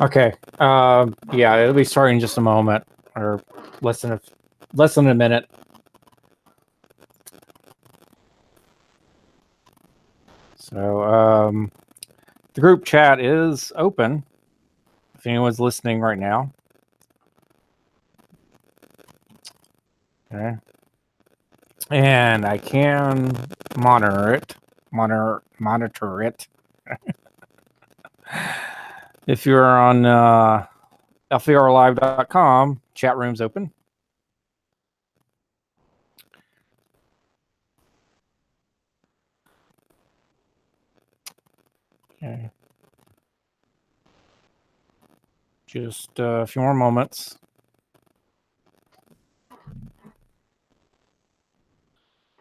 Okay. Yeah, it'll be starting in just a moment, or less than a minute. So, the group chat is open. If anyone's listening right now. Okay. And I can monitor it. Monitor it. If you're on lvrlive.com, chat room's open. Okay. Just a few more moments.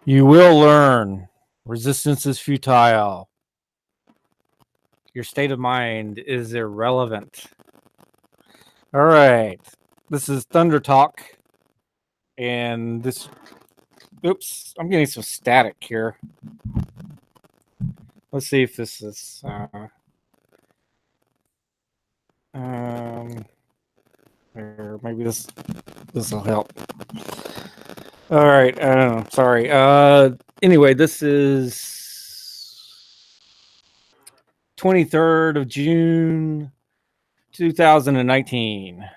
You will learn. Resistance is futile. Your state of mind is irrelevant. All right. This is Thunder Talk. And this... Oops. I'm getting some static here. Let's see if this is... or maybe this will help. All right. I don't know. Sorry. Anyway, this is 23rd of June, 2019.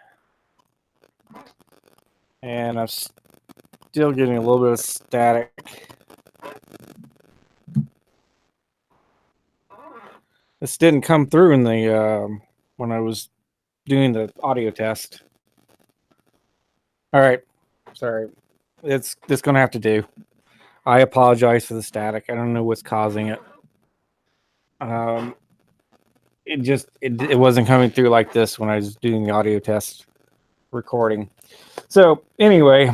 And I'm still getting a little bit of static. This didn't come through in the when I was doing the audio test. All right. Sorry. It's going to have to do. I apologize for the static. I don't know what's causing it. It wasn't coming through like this when I was doing the audio test recording. So anyway,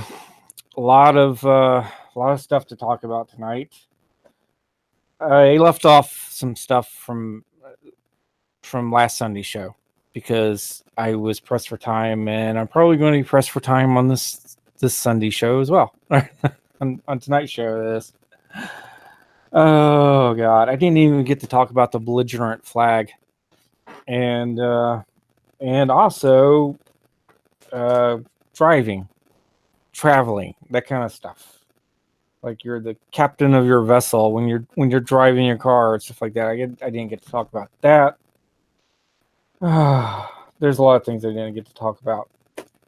a lot of stuff to talk about tonight. I left off some stuff from last Sunday's show because I was pressed for time, and I'm probably going to be pressed for time on this Sunday show as well. on tonight's show. This. Oh God, I didn't even get to talk about the belligerent flag, and also driving, traveling, that kind of stuff. Like you're the captain of your vessel when you're driving your car and stuff like that. I didn't get to talk about that. There's a lot of things I didn't get to talk about,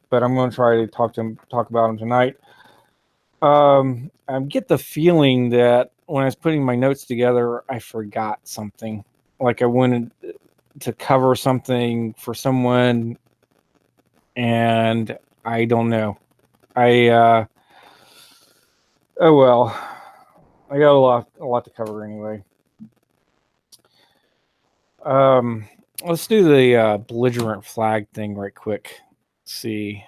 but I'm going to try to talk about them tonight. I get the feeling that when I was putting my notes together, I forgot something. Like I wanted to cover something for someone, and I don't know. Oh well, I got a lot to cover anyway. Let's do the belligerent flag thing right quick. Let's see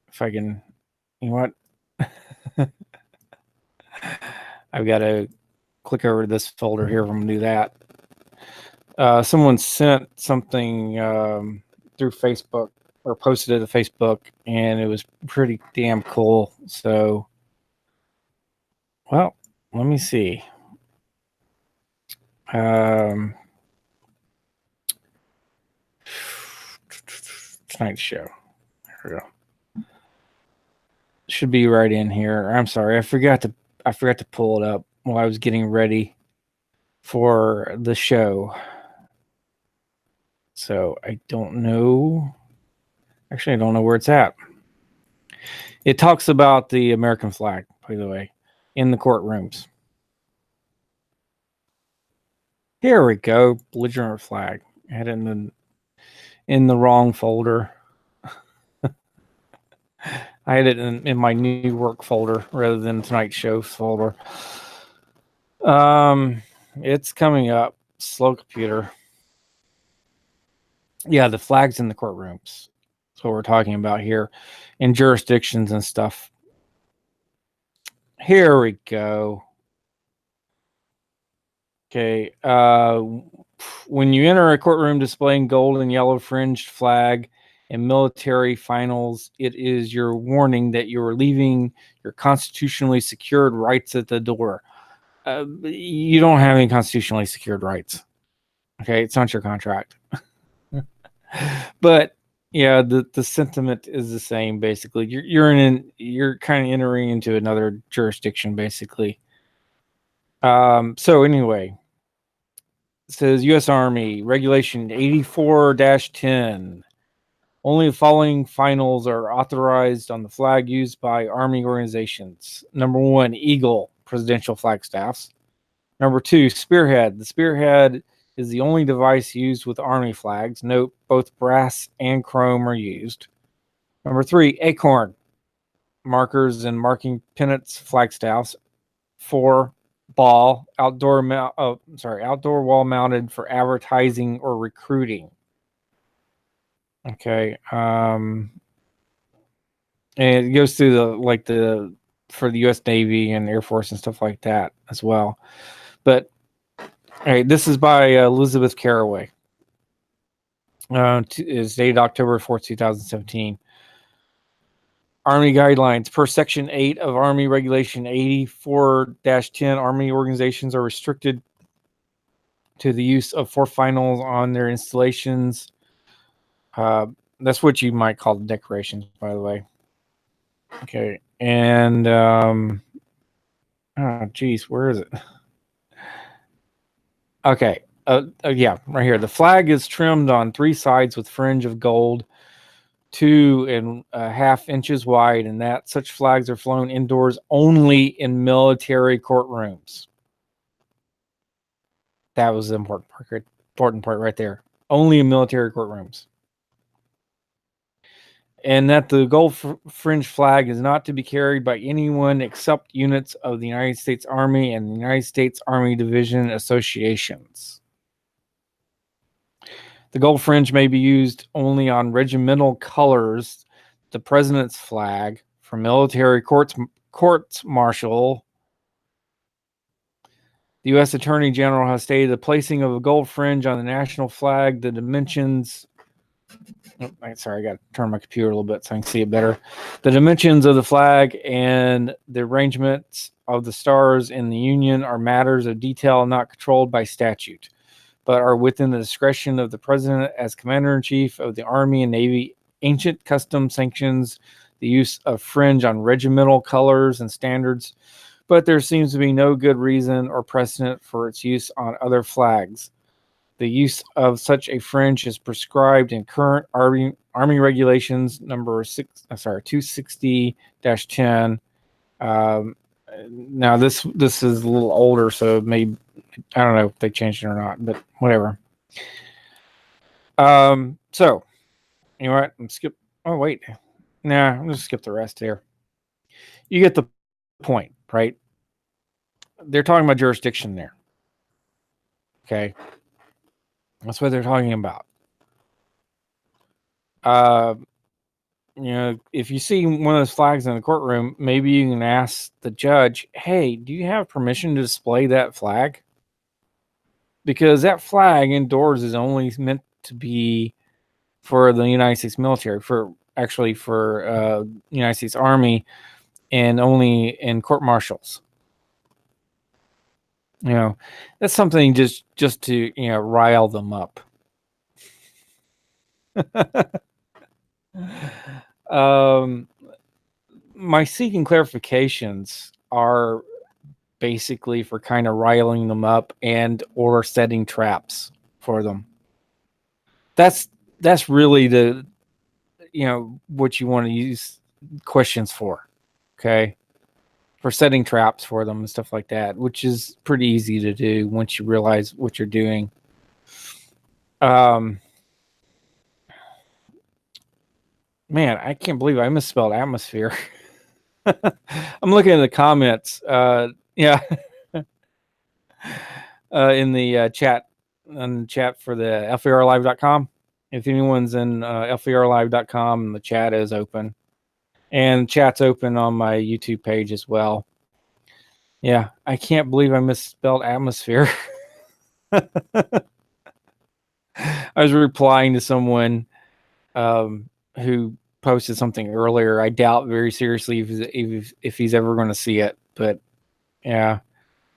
if I can. You know what? I've got to click over to this folder here. I'm going to do that. Someone sent something through Facebook or posted it to Facebook, and it was pretty damn cool. So, well, let me see. Tonight's show. Here we go. Should be right in here. I'm sorry, I forgot to pull it up while I was getting ready for the show. So I don't know. Actually, I don't know where it's at. It talks about the American flag, by the way, in the courtrooms. Here we go. Belligerent flag. I had it in the wrong folder. I had it in my new work folder rather than tonight's show folder. It's coming up. Slow computer. Yeah, the flags in the courtrooms. That's what we're talking about here, in jurisdictions and stuff. Here we go. Okay. When you enter a courtroom displaying gold and yellow fringed flag and military finals, it is your warning that you are leaving your constitutionally secured rights at the door. You don't have any constitutionally secured rights. Okay, it's not your contract. But yeah, the sentiment is the same. Basically, you're kind of entering into another jurisdiction, basically. So anyway, it says U.S. Army Regulation 84-10. Only the following finals are authorized on the flag used by Army organizations. Number 1, Eagle, presidential flag staffs. Number 2, Spearhead. The Spearhead is the only device used with Army flags. Note, both brass and chrome are used. Number 3, Acorn. Markers and marking pennants, flag staffs. 4, Ball. Outdoor wall mounted for advertising or recruiting. Okay. And it goes through the for the U.S. Navy and Air Force and stuff like that as well. But all right, this is by Elizabeth Caraway. Is dated October 4th, 2017. Army guidelines per Section 8 of Army Regulation 84-10. Army organizations are restricted to the use of 4 finals on their installations. That's what you might call the decorations, by the way. Okay, and oh geez, where is it? Okay, yeah, right here. The flag is trimmed on 3 sides with fringe of gold, 2.5 inches wide, and that such flags are flown indoors only in military courtrooms. That was the important part right there. Only in military courtrooms. And that the gold fringe flag is not to be carried by anyone except units of the United States Army and the United States Army Division associations. The gold fringe may be used only on regimental colors, the president's flag, for military courts martial. The U.S. Attorney General has stated the placing of a gold fringe on the national flag, the dimensions. Sorry, I got to turn my computer a little bit so I can see it better. The dimensions of the flag and the arrangements of the stars in the Union are matters of detail not controlled by statute, but are within the discretion of the President as Commander-in-Chief of the Army and Navy. Ancient custom sanctions the use of fringe on regimental colors and standards, but there seems to be no good reason or precedent for its use on other flags. The use of such a fringe is prescribed in current Army regulations number 260-10. Now this is a little older, so maybe I don't know if they changed it or not, but whatever. So you know what? Oh wait, nah, I'm just skip the rest here. You get the point, right? They're talking about jurisdiction there. Okay. That's what they're talking about. If you see one of those flags in the courtroom, maybe you can ask the judge, hey, do you have permission to display that flag? Because that flag indoors is only meant to be for the United States military, for United States Army, and only in court martials. That's something just to rile them up. My seeking clarifications are basically for kind of riling them up and or setting traps for them. That's really the what you want to use questions for. Okay. For setting traps for them and stuff like that, which is pretty easy to do once you realize what you're doing. Man, I can't believe I misspelled atmosphere. I'm looking at the comments. Yeah. In the chat, on the chat for the FARlive.com. If anyone's in FARlive.com, the chat is open. And chat's open on my YouTube page as well. Yeah, I can't believe I misspelled atmosphere. I was replying to someone who posted something earlier. I doubt very seriously if he's ever going to see it. But yeah,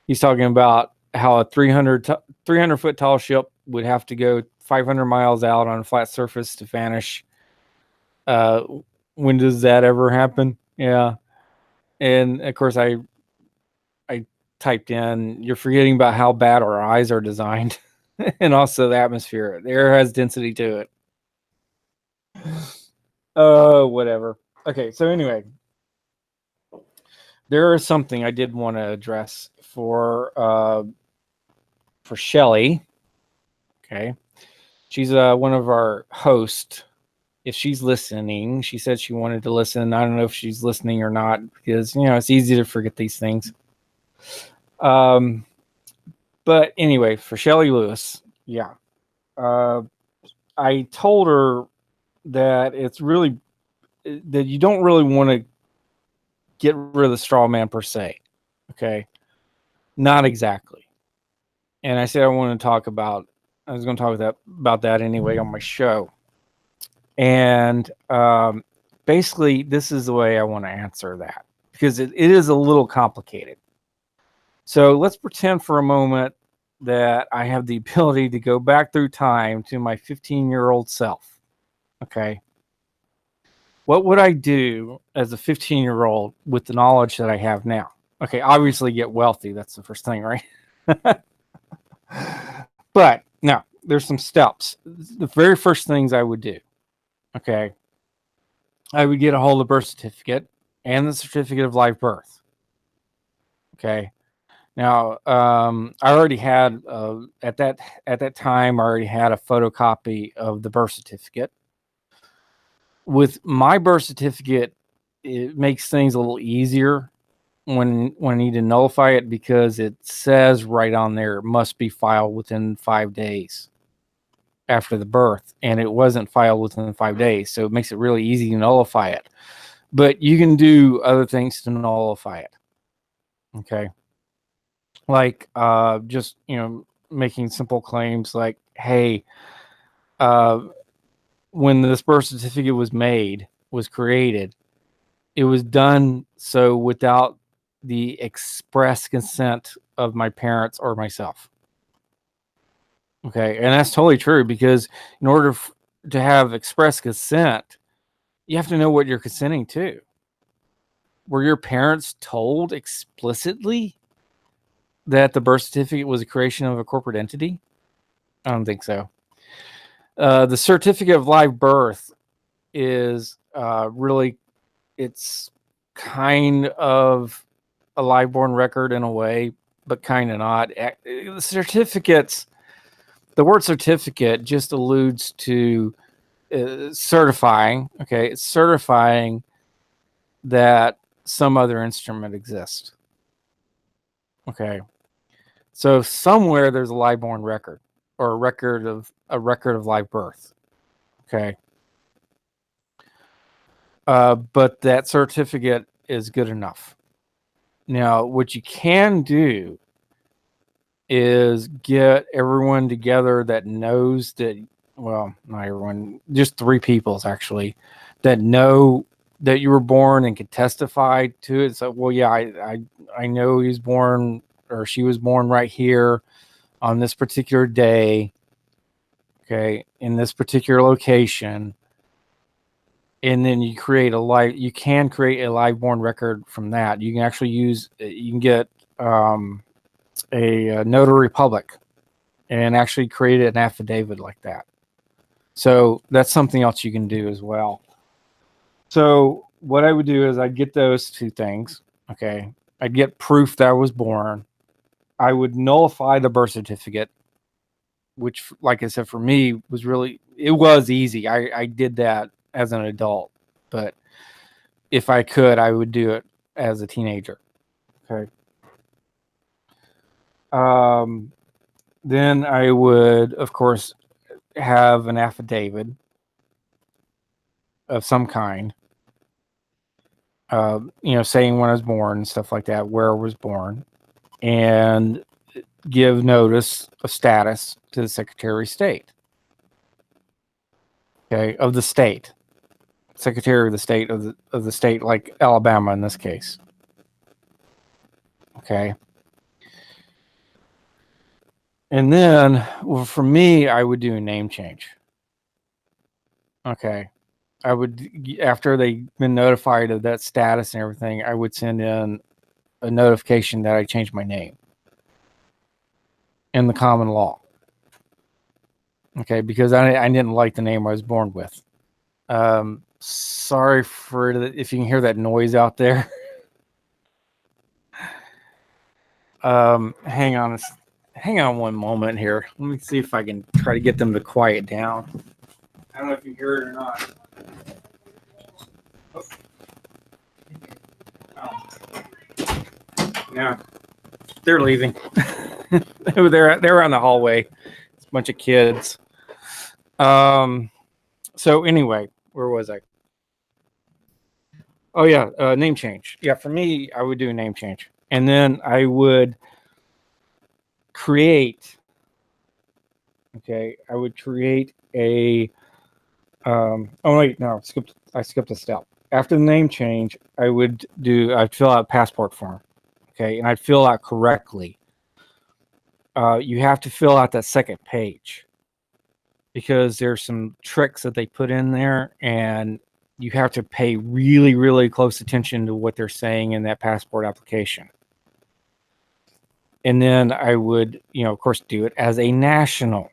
he's talking about how a 300 foot tall ship would have to go 500 miles out on a flat surface to vanish. Uh, when does that ever happen? Yeah. And of course, I typed in, you're forgetting about how bad our eyes are designed, and also the atmosphere. The air has density to it. Oh, whatever. Okay, so anyway, there is something I did want to address for Shelly. Okay, she's one of our hosts. If she's listening, she said she wanted to listen. I don't know if she's listening or not because it's easy to forget these things. But anyway, for Shelly Lewis, yeah, I told her that it's really that you don't really want to get rid of the straw man per se. Okay, not exactly. And I said I want to talk about. I was going to talk about that anyway on my show. And basically, this is the way I want to answer that because it is a little complicated. So let's pretend for a moment that I have the ability to go back through time to my 15-year-old self. Okay. What would I do as a 15-year-old with the knowledge that I have now? Okay, obviously get wealthy. That's the first thing, right? But now there's some steps. The very first things I would do, okay, I would get a hold of the birth certificate and the certificate of live birth. Okay. Now, I already had at that time. I already had a photocopy of the birth certificate. With my birth certificate, it makes things a little easier when I need to nullify it because it says right on there it must be filed within 5 days after the birth, and it wasn't filed within 5 days, so it makes it really easy to nullify it. But you can do other things to nullify it. Okay. Like just making simple claims like, hey, uh, when this birth certificate was created, it was done so without the express consent of my parents or myself. Okay, and that's totally true because in order to have express consent, you have to know what you're consenting to. Were your parents told explicitly that the birth certificate was a creation of a corporate entity? I don't think so. The certificate of live birth is really, it's kind of a live born record in a way, but kind of not. The certificates, the word certificate just alludes to certifying. Okay, it's certifying that some other instrument exists. Okay, so somewhere there's a live born record or a record of live birth. Okay, but that certificate is good enough. Now, what you can do is get everyone together that knows that, well, not everyone, just 3 peoples actually, that know that you were born and can testify to it. So, well, yeah, I know he was born or she was born right here on this particular day, okay, in this particular location. And then you can create a live born record from that. You can actually you can get a notary public and actually create an affidavit like that. So that's something else you can do as well. So what I would do is I'd get those 2 things. Okay. I'd get proof that I was born. I would nullify the birth certificate, which, like I said, for me it was easy. I did that as an adult, but if I could, I would do it as a teenager. Okay. Then I would, of course, have an affidavit of some kind, saying when I was born and stuff like that, where I was born, and give notice of status to the Secretary of State. Okay, of the state, Secretary of the State of the state, like Alabama in this case. Okay. And then, well, for me, I would do a name change. Okay. I would, after they've been notified of that status and everything, I would send in a notification that I changed my name in the common law. Okay. Because I didn't like the name I was born with. Sorry for if you can hear that noise out there. Hang on. Hang on one moment here. Let me see if I can try to get them to quiet down. I don't know if you hear it or not. No, they're leaving. they're around the hallway. It's a bunch of kids. So anyway, where was I? Oh yeah, name change. Yeah, for me, I would do a name change, and then I would create. Okay, I would create a. Oh wait, no, I skipped a step. After the name change, I'd fill out a passport form. Okay, and I'd fill out correctly. You have to fill out that second page because there's some tricks that they put in there, and you have to pay really, really close attention to what they're saying in that passport application. And then I would, of course, do it as a national,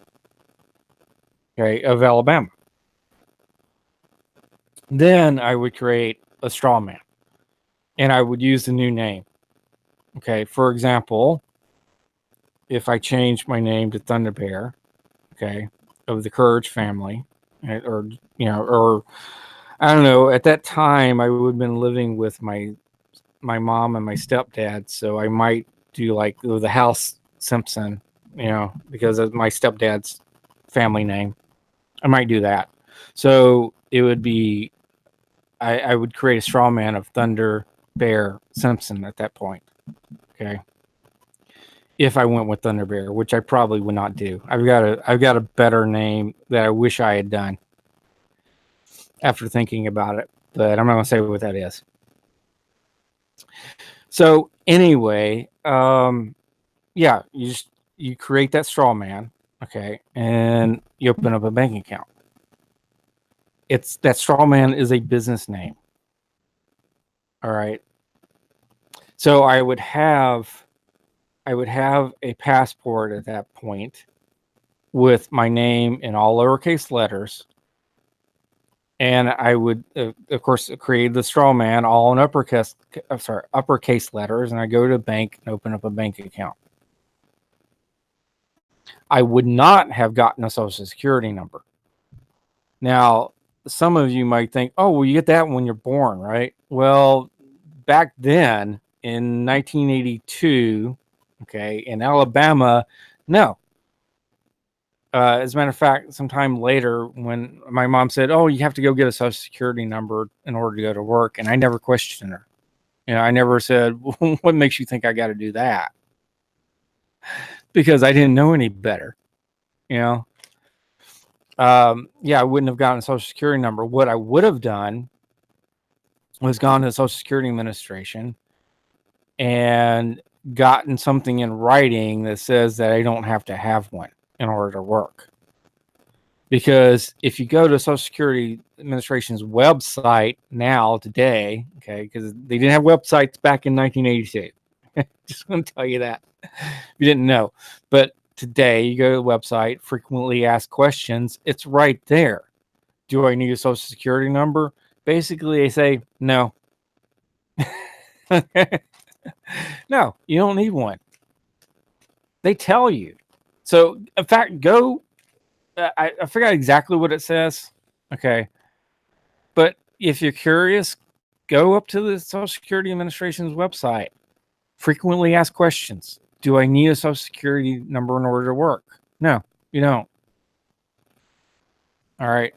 okay, of Alabama. Then I would create a straw man, and I would use the new name. Okay, for example, if I change my name to Thunder Bear, okay, of the Courage family, or I don't know. At that time, I would have been living with my mom and my stepdad, so I might do like the House Simpson, because of my stepdad's family name. I might do that. So it would be, I would create a straw man of Thunder Bear Simpson at that point. Okay. If I went with Thunder Bear, which I probably would not do. I've got a better name that I wish I had done after thinking about it, but I'm not going to say what that is. So anyway, yeah, you create that straw man, okay, and you open up a bank account. It's that straw man is a business name. All right. So I would have a passport at that point with my name in all lowercase letters. And I would, of course, create the straw man all in uppercase letters, and I go to the bank and open up a bank account. I would not have gotten a social security number. Now, some of you might think, oh, well, you get that when you're born, right? Well, back then in 1982, okay, in Alabama, no. As a matter of fact, sometime later, when my mom said, "Oh, you have to go get a social security number in order to go to work," and I never questioned her. I never said, "What makes you think I got to do that?" Because I didn't know any better. Yeah, I wouldn't have gotten a social security number. What I would have done was gone to the Social Security Administration and gotten something in writing that says that I don't have to have one in order to work. Because if you go to Social Security Administration's website now, today, okay, because they didn't have websites back in 1982. Just want to tell you that if you didn't know. But today, you go to the website, frequently asked questions, it's right there. Do I need a Social Security number? Basically, they say no. No, you don't need one. They tell you. So, in fact, go. I forgot exactly what it says. Okay. But if you're curious, go up to the Social Security Administration's website. Frequently asked questions. Do I need a Social Security number in order to work? No, you don't. All right.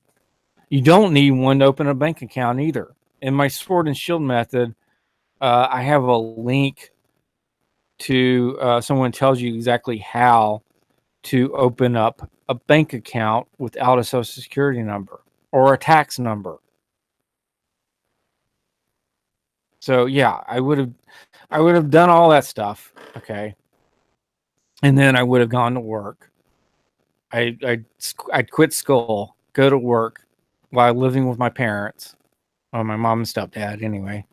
You don't need one to open a bank account either. In my Sword and Shield method, I have a link to someone tells you exactly how to open up a bank account without a Social Security number or a tax number. So yeah, I would have done all that stuff. Okay. And then I would have gone to work. I'd quit school, go to work while living with my parents, or my mom and stepdad anyway,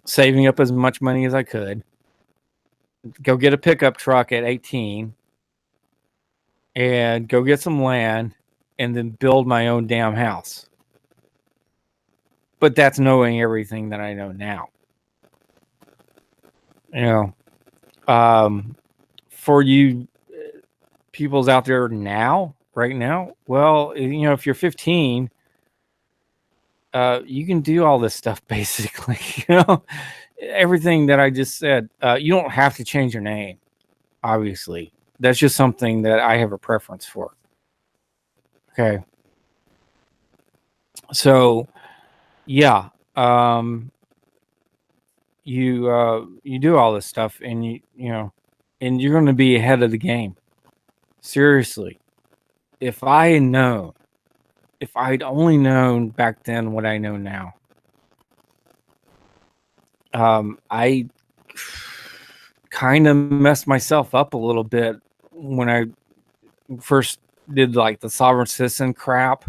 saving up as much money as I could, go get a pickup truck at 18 and go get some land and then build my own damn house. But that's knowing everything that I know now. You know, for you peoples out there now, right now, well, if you're 15, you can do all this stuff basically. Everything that I just said. You don't have to change your name, obviously. That's just something that I have a preference for. Okay. So, yeah, you do all this stuff, and and you're going to be ahead of the game. Seriously, if I'd only known back then what I know now, I kind of messed myself up a little bit when I first did like the sovereign citizen crap,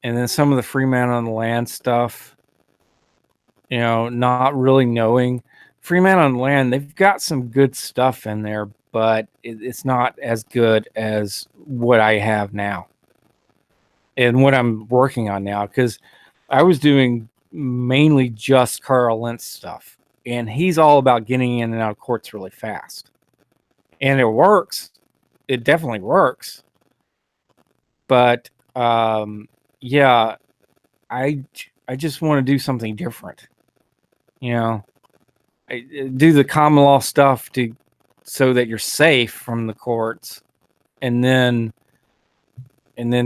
and then some of the free man on the land stuff. Not really knowing. Free man on the land, they've got some good stuff in there, but it's not as good as what I have now and what I'm working on now, because I was doing mainly just Carl Lentz stuff, and he's all about getting in and out of courts really fast, and it works. It definitely works, but yeah, I just want to do something different. I do the common law stuff so that you're safe from the courts, and then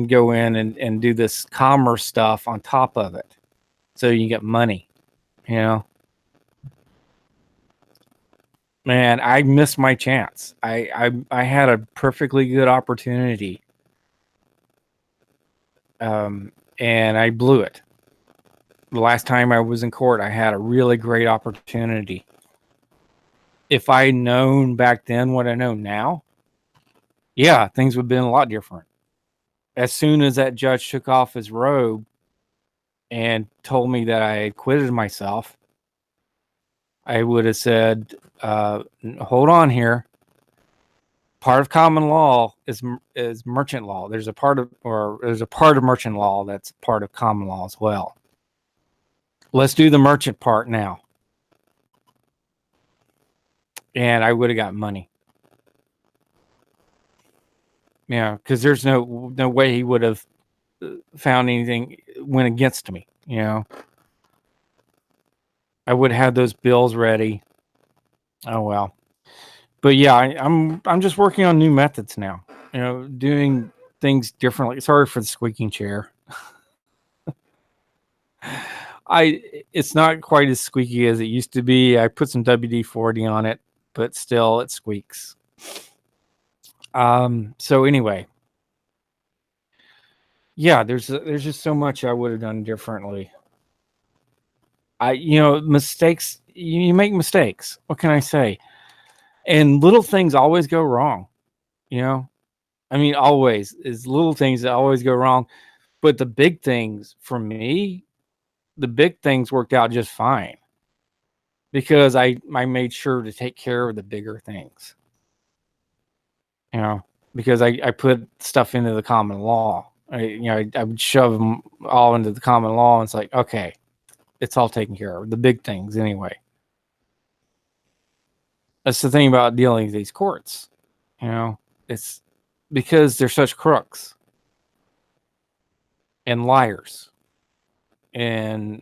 go in and do this commerce stuff on top of it, so you get money. Man, I missed my chance. I had a perfectly good opportunity, and I blew it. The last time I was in court, I had a really great opportunity. If I'd known back then what I know now, yeah, things would have been a lot different. As soon as that judge took off his robe and told me that I had acquitted myself, I would have said, hold on here. Part of common law is merchant law. There's a part of merchant law that's part of common law as well. Let's do the merchant part now. And I would have got money. Yeah, because there's no way he would have found anything went against me. I would have had those bills ready. Oh well. But yeah, I'm just working on new methods now. Doing things differently. Sorry for the squeaking chair. It's not quite as squeaky as it used to be. I put some WD-40 on it, but still it squeaks. So anyway, yeah, there's just so much I would have done differently. Mistakes, you make mistakes. What can I say? And little things always go wrong. I mean, always is little things that always go wrong. But the big things for me, the big things worked out just fine, because I made sure to take care of the bigger things. Because I put stuff into the common law. I would shove them all into the common law, and it's like, okay, it's all taken care of. The big things anyway. That's the thing about dealing with these courts. It's because they're such crooks and liars and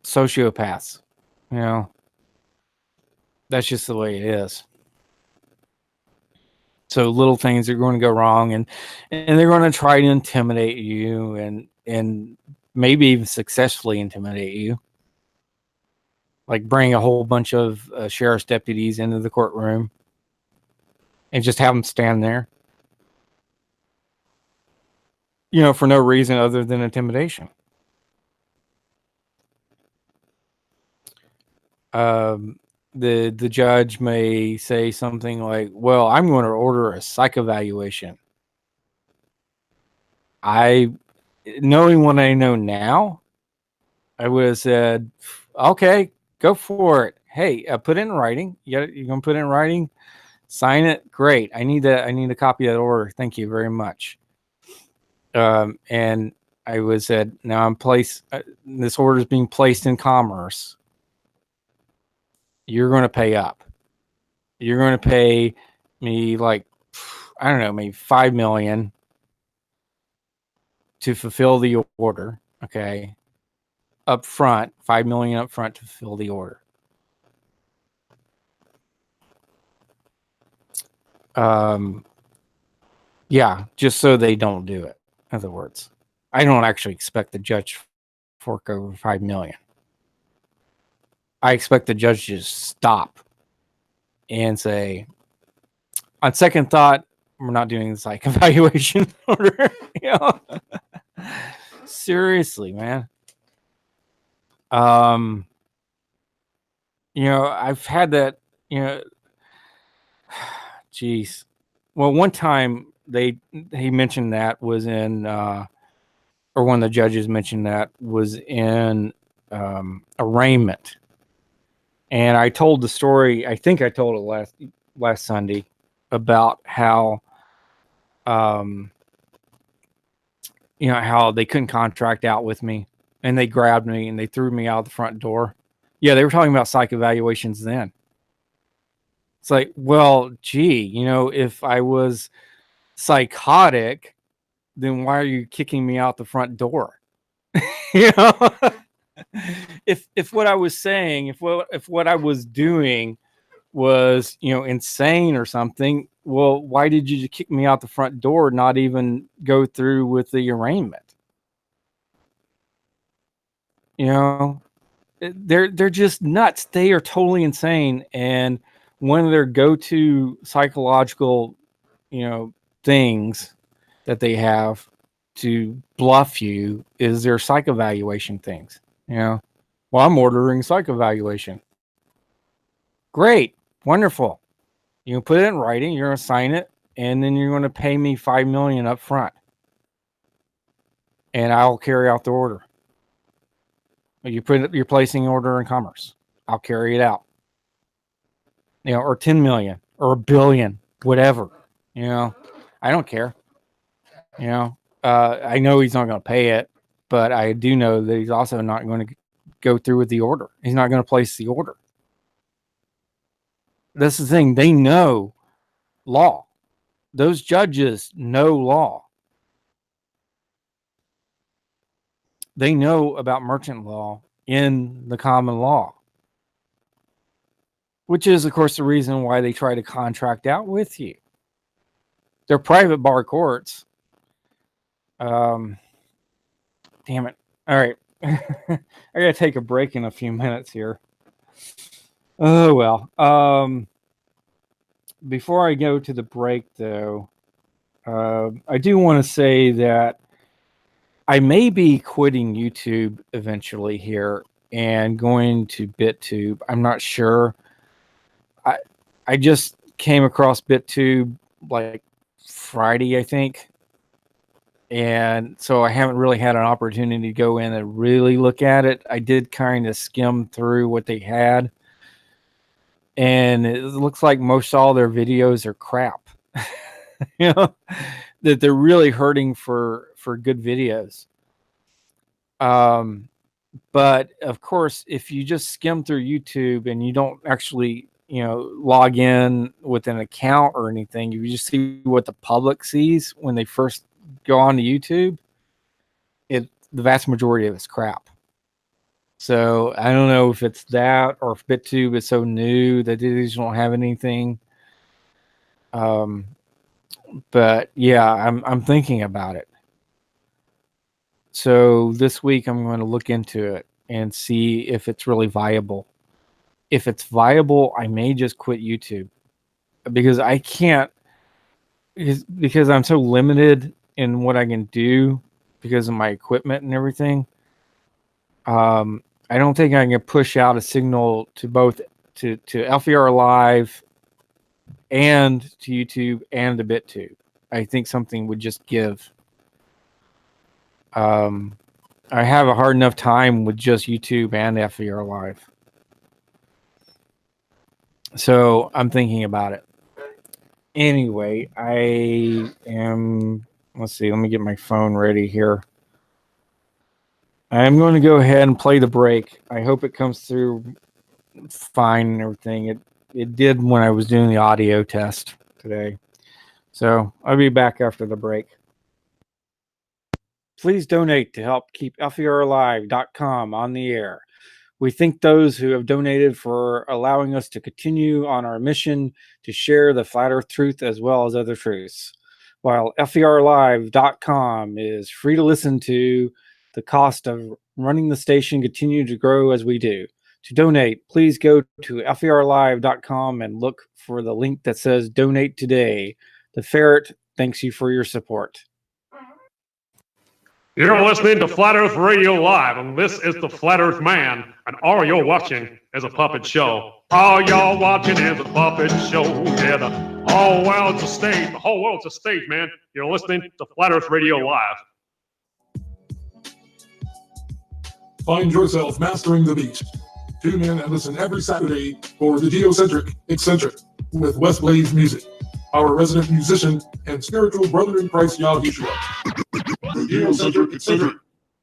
sociopaths. That's just the way it is. So little things are going to go wrong, and they're going to try to intimidate you, and maybe even successfully intimidate you. Like bring a whole bunch of sheriff's deputies into the courtroom and just have them stand there, for no reason other than intimidation. the judge may say something like, "Well, I'm going to order a psych evaluation." I, knowing what I know now, I would have said, "Okay, go for it. Hey, put it in writing. You're gonna put it in writing. Sign it. Great. I need that. I need a copy of that order. Thank you very much." And I was said, "Now I'm placed. This order is being placed in commerce. You're going to pay up. You're going to pay me like, I don't know, maybe 5 million to fulfill the order. Okay, up front, 5 million up front to fulfill the order." Yeah, just so they don't do it. In other words, I don't actually expect the judge to fork over 5 million. I expect the judge to just stop and say, on second thought, we're not doing the psych evaluation order. You know? Seriously, man. I've had that, geez. Well, one time he mentioned that was in or one of the judges mentioned that was in arraignment. And I told the story, I think I told it last Sunday, about how how they couldn't contract out with me, and they grabbed me and they threw me out the front door. Yeah, they were talking about psych evaluations then. It's like, well, gee, if I was psychotic, then why are you kicking me out the front door? you know, if what I was saying, if what I was doing was insane or something, well, why did you just kick me out the front door, not even go through with the arraignment? They're just nuts. They are totally insane. And one of their go-to psychological things that they have to bluff you is their psych evaluation things. Well, I'm ordering psych evaluation. Great, wonderful. You can put it in writing, you're going to sign it, and then you're going to pay me 5 million up front, and I'll carry out the order. You're placing an order in commerce, I'll carry it out. Or 10 million or a billion, whatever. I don't care. I know he's not going to pay it, but I do know that he's also not going to go through with the order. He's not going to place the order. That's the thing. They know law. Those judges know law. They know about merchant law in the common law, which is, of course, the reason why they try to contract out with you. They're private bar courts. Damn it. All right. I got to take a break in a few minutes here. Oh, well. Before I go to the break, though, I do want to say that I may be quitting YouTube eventually here and going to BitTube. I'm not sure. I just came across BitTube like Friday, I think. And so I haven't really had an opportunity to go in and really look at it. I did kind of skim through what they had. And it looks like most all their videos are crap. That they're really hurting for good videos. But of course, if you just skim through YouTube and you don't actually, log in with an account or anything, you just see what the public sees when they first go on to YouTube, the vast majority of it's crap. So I don't know if it's that or if BitTube is so new that they just don't have anything. But yeah, I'm thinking about it. So this week I'm going to look into it and see if it's really viable. If it's viable, I may just quit YouTube because I can't, because I'm so limited in what I can do because of my equipment and everything. I don't think I can push out a signal to both to LVR Live and to YouTube and to BitTube. I think something would just give. I have a hard enough time with just YouTube and FVR Live. So I'm thinking about it. Anyway, let's see, let me get my phone ready here. I'm going to go ahead and play the break. I hope it comes through fine and everything. It did when I was doing the audio test today. So I'll be back after the break. Please donate to help keep FVRLive.com on the air. We thank those who have donated for allowing us to continue on our mission to share the flat earth truth as well as other truths. While FVRLive.com is free to listen to, the cost of running the station continue to grow as we do. To donate, please go to FVRLive.com and look for the link that says Donate Today. The Ferret thanks you for your support. You're listening to Flat Earth Radio Live, and this is the Flat Earth Man, and all you're watching is a puppet show. All y'all watching is a puppet show. Yeah, the whole world's a stage. The whole world's a stage, man. You're listening to Flat Earth Radio Live. Find yourself mastering the beat. Tune in and listen every Saturday for the Geocentric Eccentric with West Blaze Music, our resident musician and spiritual brother in Christ Yahushua. The Geocentric Eccentric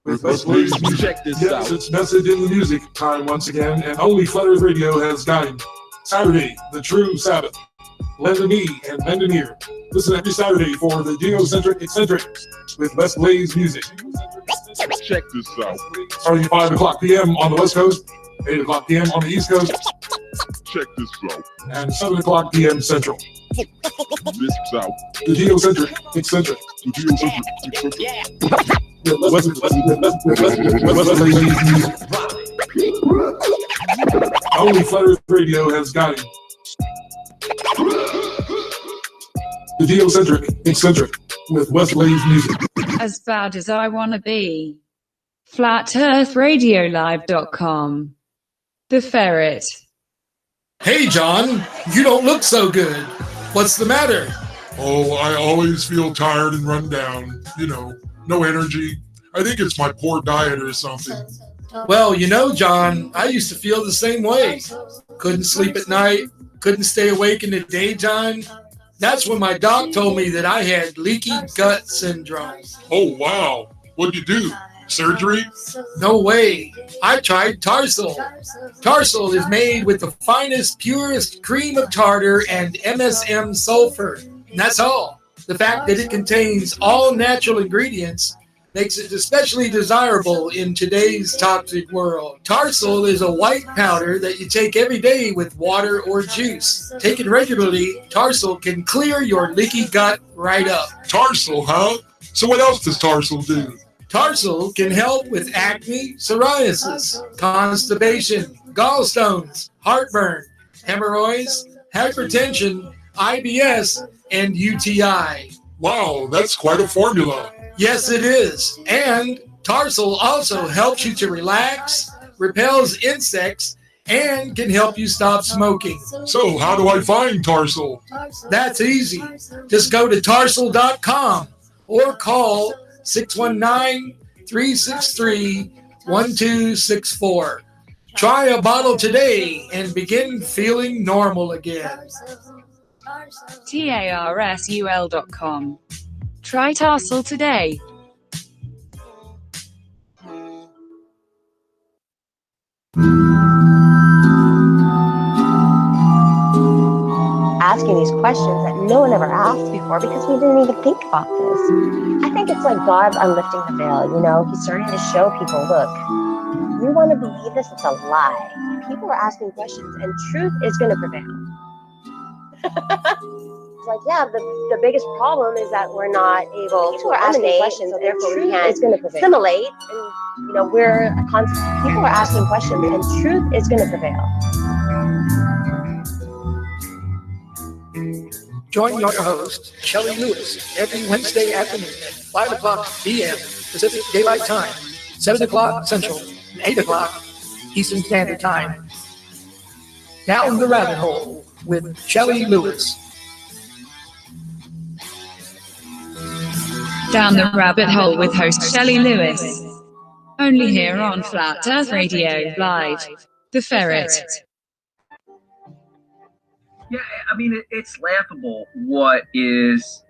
with West Blaze Music. Check this yes, out. It's message in the music time once again, and only Flat Earth Radio has guided. Saturday, the true Sabbath. Lend a knee and lend an ear. Listen every Saturday for the Geocentric Eccentric with West Blaze Music. Check this out. Starting at 5 o'clock p.m. on the West Coast, 8 o'clock p.m. on the East Coast, Check this out. and 7 o'clock p.m. Central. This is out. The Geocentric Eccentric. The Geocentric Eccentric. With West Blaze Music. Only Flat Earth Radio has guided. The Geocentric Eccentric with West Blaze Music. As bad as I wanna be. FlatEarthRadioLive.com. The Ferret. Hey, John, you don't look so good. What's the matter? Oh, I always feel tired and run down. You know, no energy. I think it's my poor diet or something. Well, you know, John, I used to feel the same way. Couldn't sleep at night, couldn't stay awake in the daytime. That's when my doc told me that I had leaky gut syndrome. Oh, wow. What'd you do? Surgery? No way. I tried Tarsal. Tarsal is made with the finest, purest cream of tartar and MSM sulfur. And that's all. The fact that it contains all natural ingredients makes it especially desirable in today's toxic world. Tarsal is a white powder that you take every day with water or juice. Taken regularly, Tarsal can clear your leaky gut right up. Tarsal, huh? So what else does Tarsal do? Tarsal can help with acne, psoriasis, constipation, gallstones, heartburn, hemorrhoids, hypertension, IBS, and UTI. Wow, that's quite a formula. Yes, it is. And Tarsal also helps you to relax, repels insects, and can help you stop smoking. So how do I find Tarsal? That's easy. Just go to Tarsal.com or call 619-363-1264. Try a bottle today and begin feeling normal again. TARSUL.com. Try Tarsal today. Asking these questions that no one ever asked before because we didn't even think about this. I think it's like God's unlifting the veil, you know? He's starting to show people, look, you want to believe this? It's a lie. People are asking questions and truth is going to prevail. It's like, yeah, the biggest problem is that we're not able to eliminate questions, so therefore we can't assimilate. And, you know, people are asking questions and truth is going to prevail. Join your host, Shelley Lewis, every Wednesday afternoon at 5 o'clock p.m. Pacific Daylight Time, 7 o'clock Central, and 8 o'clock Eastern Standard Time. Down the Rabbit Hole with Shelley Lewis. Down the Rabbit Hole with host Shelley Lewis. Only here on Flat Earth Radio Live. The Ferret. Yeah, I mean, it's laughable what is,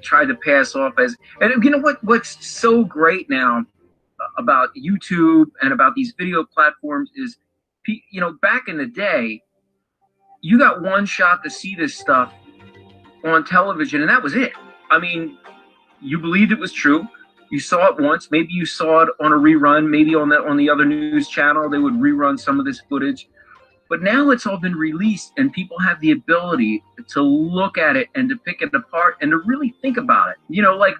tried to pass off as, and you know what's so great now about YouTube and about these video platforms is, back in the day, you got one shot to see this stuff on television, and that was it. I mean, you believed it was true. You saw it once. Maybe you saw it on a rerun. Maybe on the other news channel, they would rerun some of this footage. But now it's all been released, and people have the ability to look at it and to pick it apart and to really think about it. Like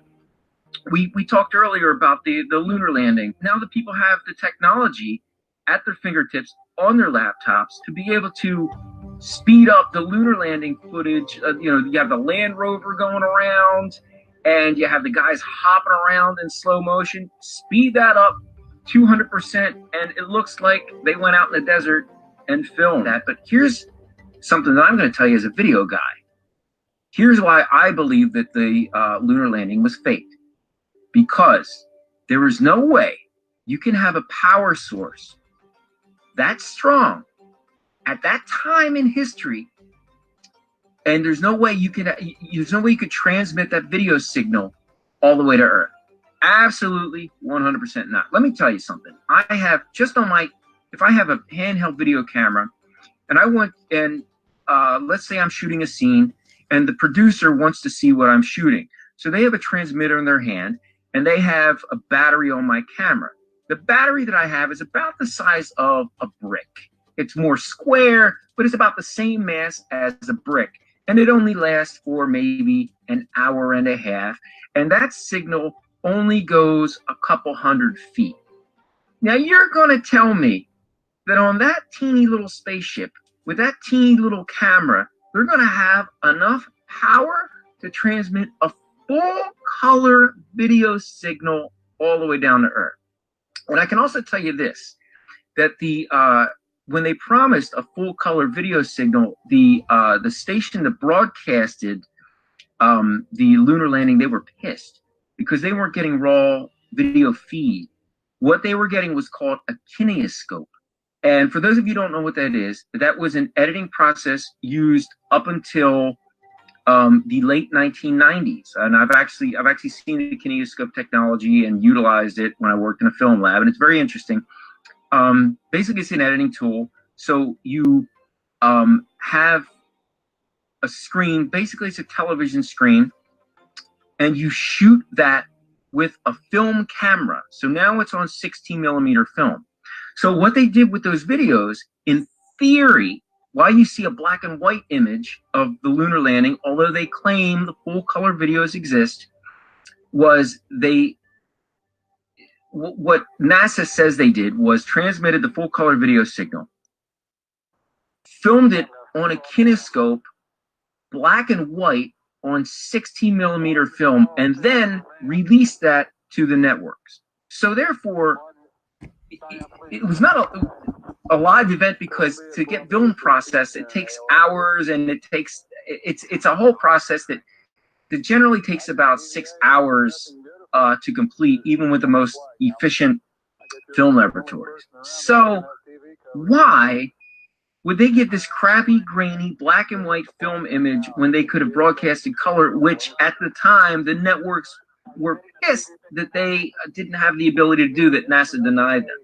we talked earlier about the lunar landing. Now that people have the technology at their fingertips on their laptops to be able to speed up the lunar landing footage. You have the land rover going around, and you have the guys hopping around in slow motion. Speed that up 200%, and it looks like they went out in the desert and filmed that. But here's something that I'm going to tell you as a video guy. Here's why I believe that the lunar landing was faked. Because there is no way you can have a power source that strong at that time in history, and there's no way you could transmit that video signal all the way to Earth. Absolutely 100% not. Let me tell you something. I have if I have a handheld video camera and I want, and let's say I'm shooting a scene and the producer wants to see what I'm shooting. So they have a transmitter in their hand and they have a battery on my camera. The battery that I have is about the size of a brick. It's more square, but it's about the same mass as a brick. And it only lasts for maybe an hour and a half. And that signal only goes a couple hundred feet. Now you're going to tell me that on that teeny little spaceship with that teeny little camera, they're going to have enough power to transmit a full color video signal all the way down to Earth. And I can also tell you this, that when they promised a full color video signal, the station that broadcasted the lunar landing, they were pissed because they weren't getting raw video feed. What they were getting was called a kineoscope. And for those of you who don't know what that is, that was an editing process used up until the late 1990s. And I've actually seen the kineoscope technology and utilized it when I worked in a film lab, and it's very interesting. Basically, it's an editing tool. So you have a screen, basically it's a television screen, and you shoot that with a film camera. So now it's on 16 millimeter film. So what they did with those videos, in theory, why you see a black and white image of the lunar landing, although they claim the full color videos exist, was what NASA says they did was transmitted the full color video signal, filmed it on a kinescope, black and white on 16 millimeter film, and then released that to the networks. So therefore, it was not a live event, because to get film processed, it takes hours, and it's a whole process that generally takes about 6 hours to complete, even with the most efficient film laboratories. So why would they get this crappy, grainy, black and white film image when they could have broadcasted color, which at the time the networks were pissed that they didn't have the ability to do, that NASA denied them.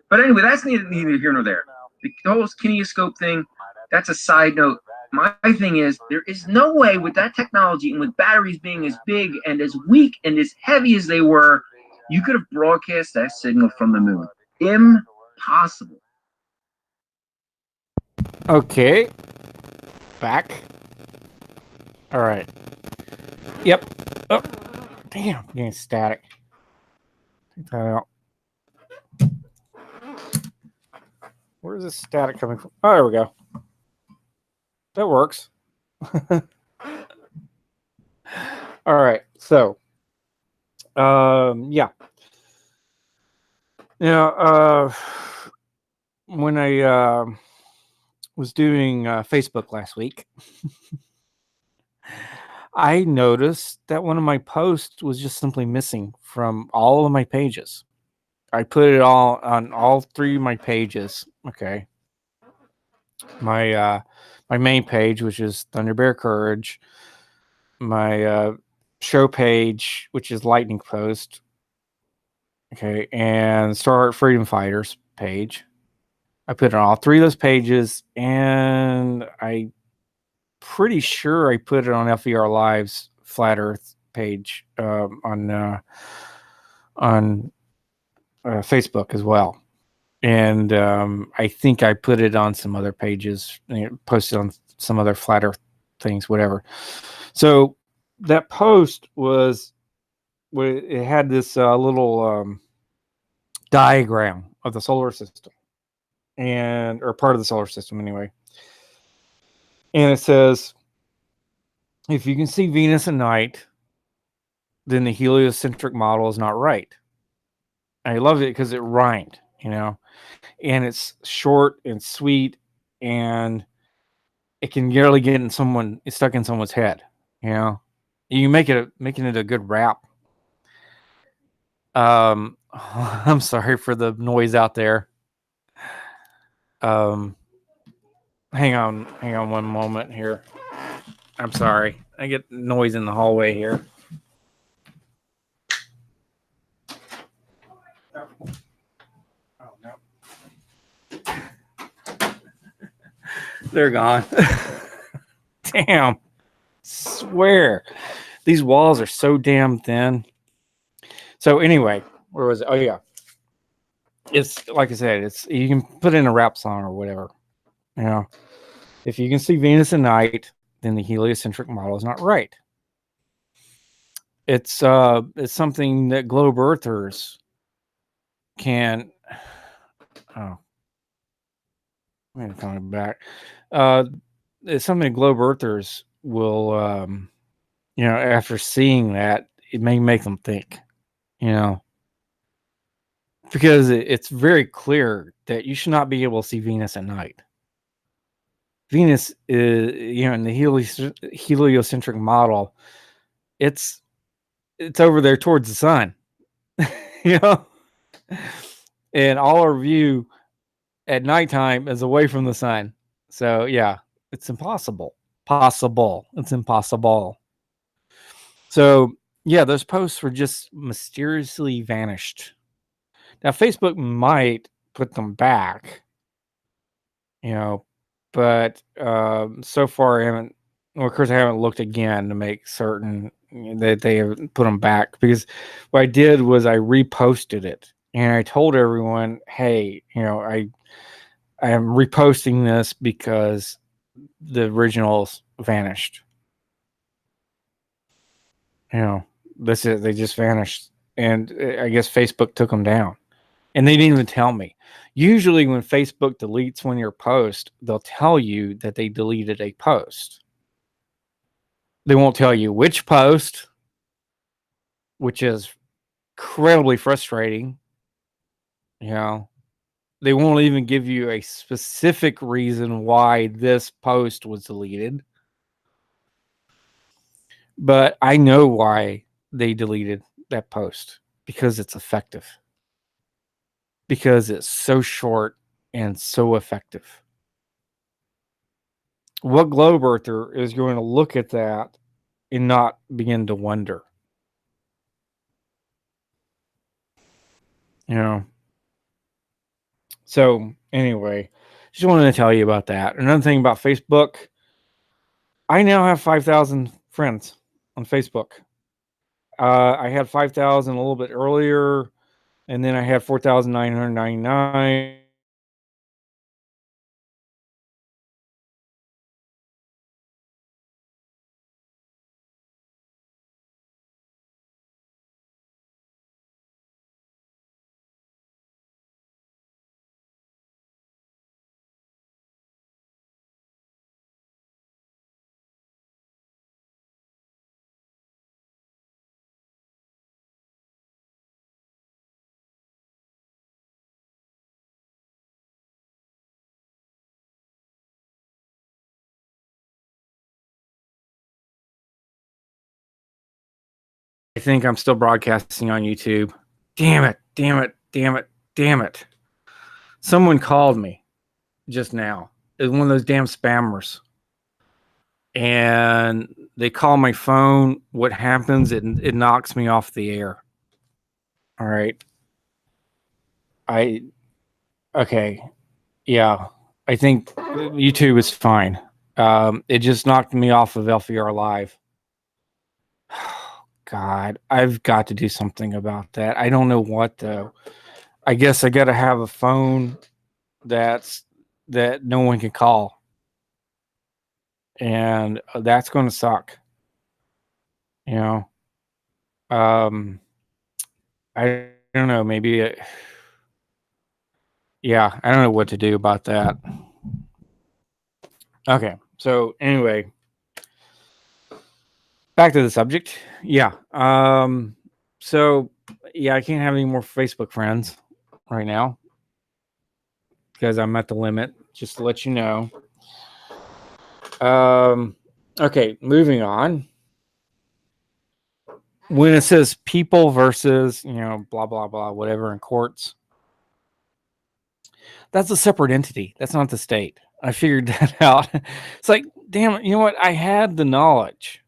But anyway, that's neither here nor there. The whole kineoscope thing, that's a side note. My thing is, there is no way with that technology and with batteries being as big and as weak and as heavy as they were, you could have broadcast that signal from the moon. Impossible. Okay. Back. All right. Yep. Oh, damn. Getting static. Take that out. Where's this static coming from? Oh, there we go. That works. All right. So, yeah. Now, when I was doing Facebook last week, I noticed that one of my posts was just simply missing from all of my pages. I put it all on all 3 of my pages. Okay. My main page, which is Thunder Bear Courage, my show page, which is Lightning Post, okay, and Starheart Freedom Fighters page. I put it on all 3 of those pages, and I pretty sure I put it on FER Live's Flat Earth page on Facebook as well. And I think I put it on some other pages, posted on some other Flat Earth things, whatever. So that post it had this little diagram of the solar system, or part of the solar system anyway. And it says, if you can see Venus at night, then the heliocentric model is not right. I love it because it rhymed, and it's short and sweet, and it can really get it's stuck in someone's head, You making it a good rap. I'm sorry for the noise out there. Hang on one moment here. I'm sorry. I get noise in the hallway here. Oh no. They're gone. Damn. Swear. These walls are so damn thin. So anyway, where was it? Oh yeah. It's like I said, you can put in a rap song or whatever. If you can see Venus at night, then the heliocentric model is not right. It's something that globe earthers can. Oh, I'm gonna come back. It's something that globe earthers will, after seeing that, it may make them think, because it's very clear that you should not be able to see Venus at night. Venus is, in the heliocentric model, it's over there towards the sun, and all our view at nighttime is away from the sun. So yeah, it's impossible. It's impossible. So yeah, those posts were just mysteriously vanished. Now Facebook might put them back, but so far I haven't. Well, of course, I haven't looked again to make certain that they have put them back, because what I did was I reposted it and I told everyone, hey, I am reposting this because the originals vanished. That's it. They just vanished. And I guess Facebook took them down. And they didn't even tell me. Usually when Facebook deletes one of your posts, they'll tell you that they deleted a post. They won't tell you which post, which is incredibly frustrating. They won't even give you a specific reason why this post was deleted. But I know why they deleted that post, because it's effective. Because it's so short and so effective. What globe earther is going to look at that and not begin to wonder? So anyway, just wanted to tell you about that. Another thing about Facebook, I now have 5,000 friends on Facebook. I had 5,000 a little bit earlier, and then I had 4,999. think I'm still broadcasting on YouTube. Damn it, damn it, damn it, damn it. Someone called me just now. It's one of those damn spammers. And they call my phone. What happens? It knocks me off the air. All right. Okay. Yeah. I think YouTube is fine. It just knocked me off of LFR Live. God, I've got to do something about that. I don't know what though. I guess I got to have a phone that no one can call, and that's going to suck. You know, I don't know. Maybe, yeah, I don't know what to do about that. Okay, so anyway, back to the subject. Yeah. So yeah, I can't have any more Facebook friends right now because I'm at the limit. Just to let you know. Okay, moving on. When it says people versus, blah blah blah, whatever in courts, that's a separate entity. That's not the state. I figured that out. It's like, damn, you know what? I had the knowledge.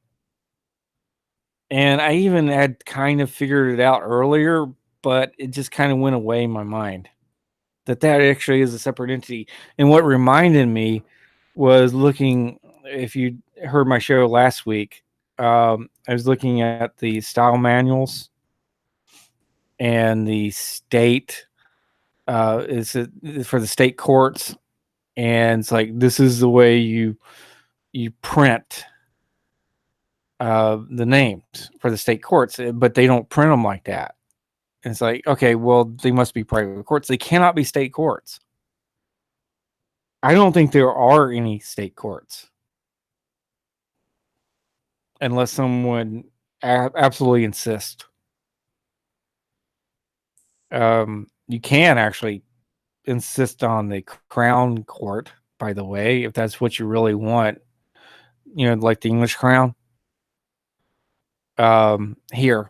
And I even had kind of figured it out earlier, but it just kind of went away in my mind that actually is a separate entity. And what reminded me was looking, if you heard my show last week, I was looking at the style manuals and the state is for the state courts. And it's like, this is the way you print the names for the state courts, but they don't print them like that. And it's like, okay, well, they must be private courts. They cannot be state courts. I don't think there are any state courts unless someone absolutely insists. You can actually insist on the crown court, by the way, if that's what you really want, like the English crown. Here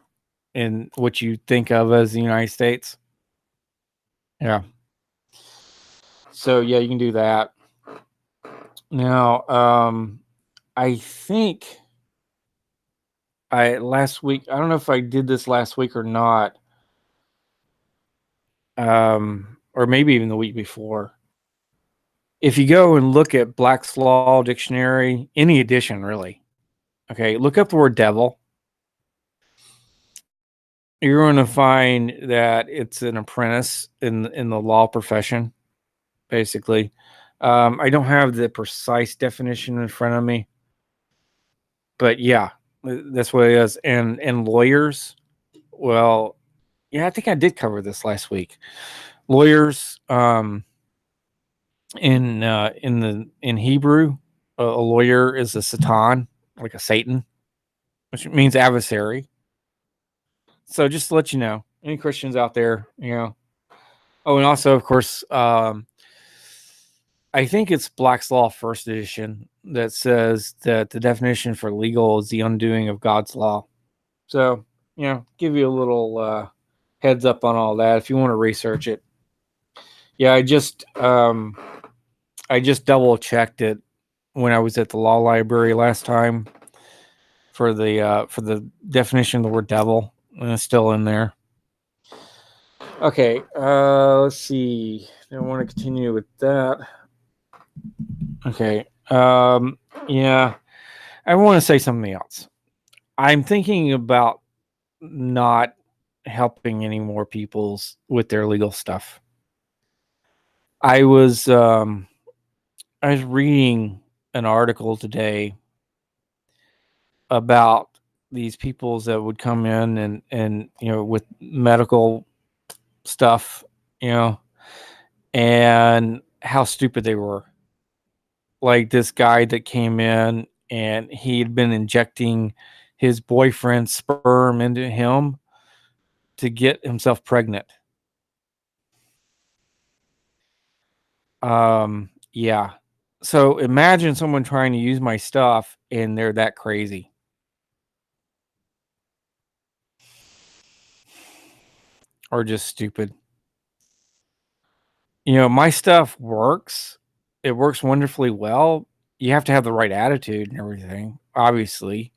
in what you think of as the United States. Yeah. So yeah, you can do that. Now, I think last week, I don't know if I did this last week or not. Or maybe even the week before. If you go and look at Black's Law Dictionary, any edition really, okay, look up the word devil. You're going to find that it's an apprentice in the law profession, basically. I don't have the precise definition in front of me, but yeah, that's what it is. And lawyers, well, yeah, I think I did cover this last week. Lawyers, in Hebrew, a lawyer is a satan, like a Satan, which means adversary. So just to let you know, any Christians out there, Oh, and also, of course, I think it's Black's Law First Edition that says that the definition for legal is the undoing of God's law. So, give you a little heads up on all that if you want to research it. Yeah, I just double checked it when I was at the law library last time for the definition of the word devil, and it's still in there. Okay, let's see. I want to continue with that. Okay, yeah, I want to say something else. I'm thinking about not helping any more people with their legal stuff. I was reading an article today about these people that would come in and with medical stuff, and how stupid they were. Like this guy that came in and he had been injecting his boyfriend's sperm into him to get himself pregnant. Yeah. So imagine someone trying to use my stuff and they're that crazy. or just stupid. You know, my stuff works. It works wonderfully well. You have to have the right attitude and everything, obviously,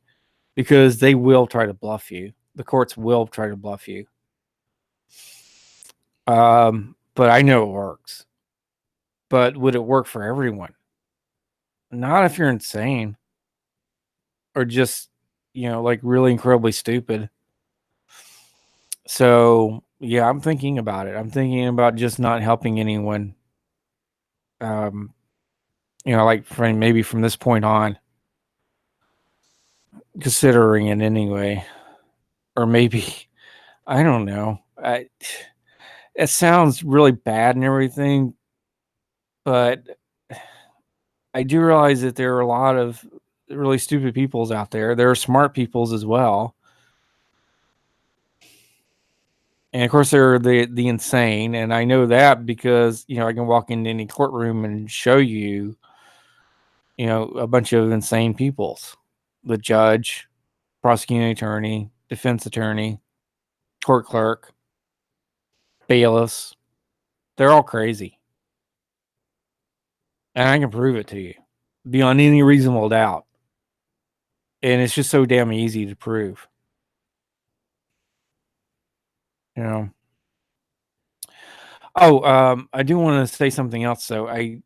because they will try to bluff you. The courts will try to bluff you. But I know it works. But would it work for everyone? Not if you're insane or just, you know, like really incredibly stupid. So, yeah, I'm thinking about it. I'm thinking about just not helping anyone. You know, like maybe from this point on, considering it anyway, or maybe I don't know. It sounds really bad and everything, but I do realize that there are a lot of really stupid peoples out there. There are smart peoples as well. And of course, there are the insane, and I know that because, you know, I can walk into any courtroom and show you, you know, a bunch of insane peoples. The judge, prosecuting attorney, defense attorney, court clerk, bailiffs. They're all crazy. And I can prove it to you beyond any reasonable doubt. And it's just so damn easy to prove. You know. Oh, I do want to say something else. So I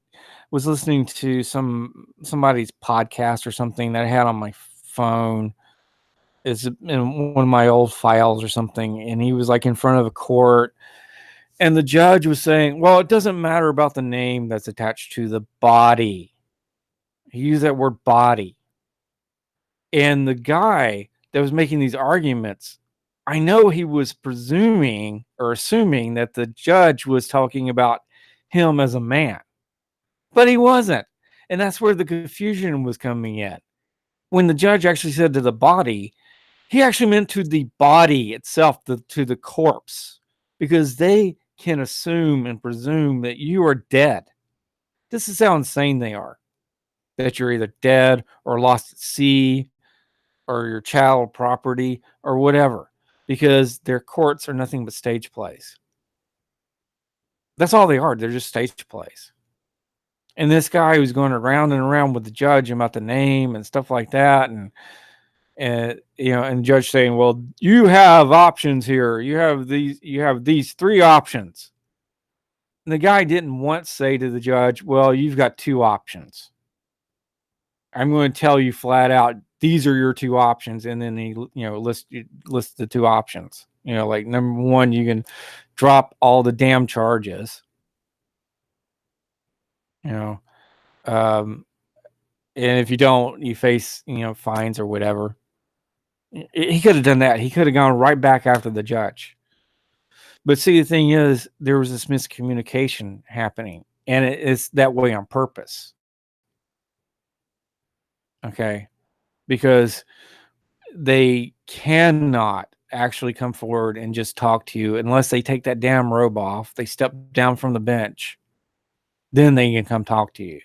was listening to somebody's podcast or something that I had on my phone. It's in one of my old files or something, and he was like in front of a court, and the judge was saying, "Well, it doesn't matter about the name that's attached to the body." He used that word "body," and the guy that was making these arguments, I know he was presuming or assuming that the judge was talking about him as a man, but he wasn't. And that's where the confusion was coming in. When the judge actually said to the body, he actually meant to the body itself, to the corpse, because they can assume and presume that you are dead. This is how insane they are, that you're either dead or lost at sea or your child property or whatever, because their courts are nothing but stage plays. That's all they are. They're just stage plays. And this guy who's going around and around with the judge about the name and stuff like that, and you know, and the judge saying, "Well, you have options here. You have these three options." And the guy didn't once say to the judge, "Well, you've got two options. I'm going to tell you flat out, these are your two options." And then he, you know, list the two options. You know, like number one, you can drop all the damn charges. You know, and if you don't, you face, you know, fines or whatever. He could have done that. He could have gone right back after the judge. But see, the thing is, there was this miscommunication happening, and it's that way on purpose. Okay, because they cannot actually come forward and just talk to you unless they take that damn robe off, they step down from the bench, then they can come talk to you.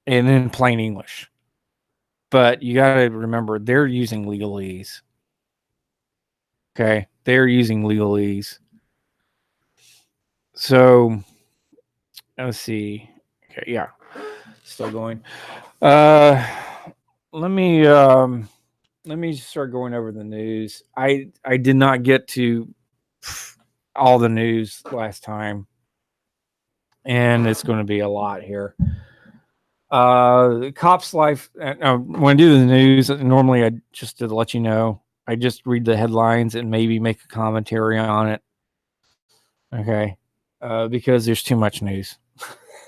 And in plain English. But you got to remember, they're using legalese. Okay, they're using legalese. So let's see. Okay, yeah, still going. Let me start going over the news. I did not get to all the news last time, and it's going to be a lot here. The cop's life. When I do the news, normally I just to let you know, I just read the headlines and maybe make a commentary on it. Okay, because there's too much news.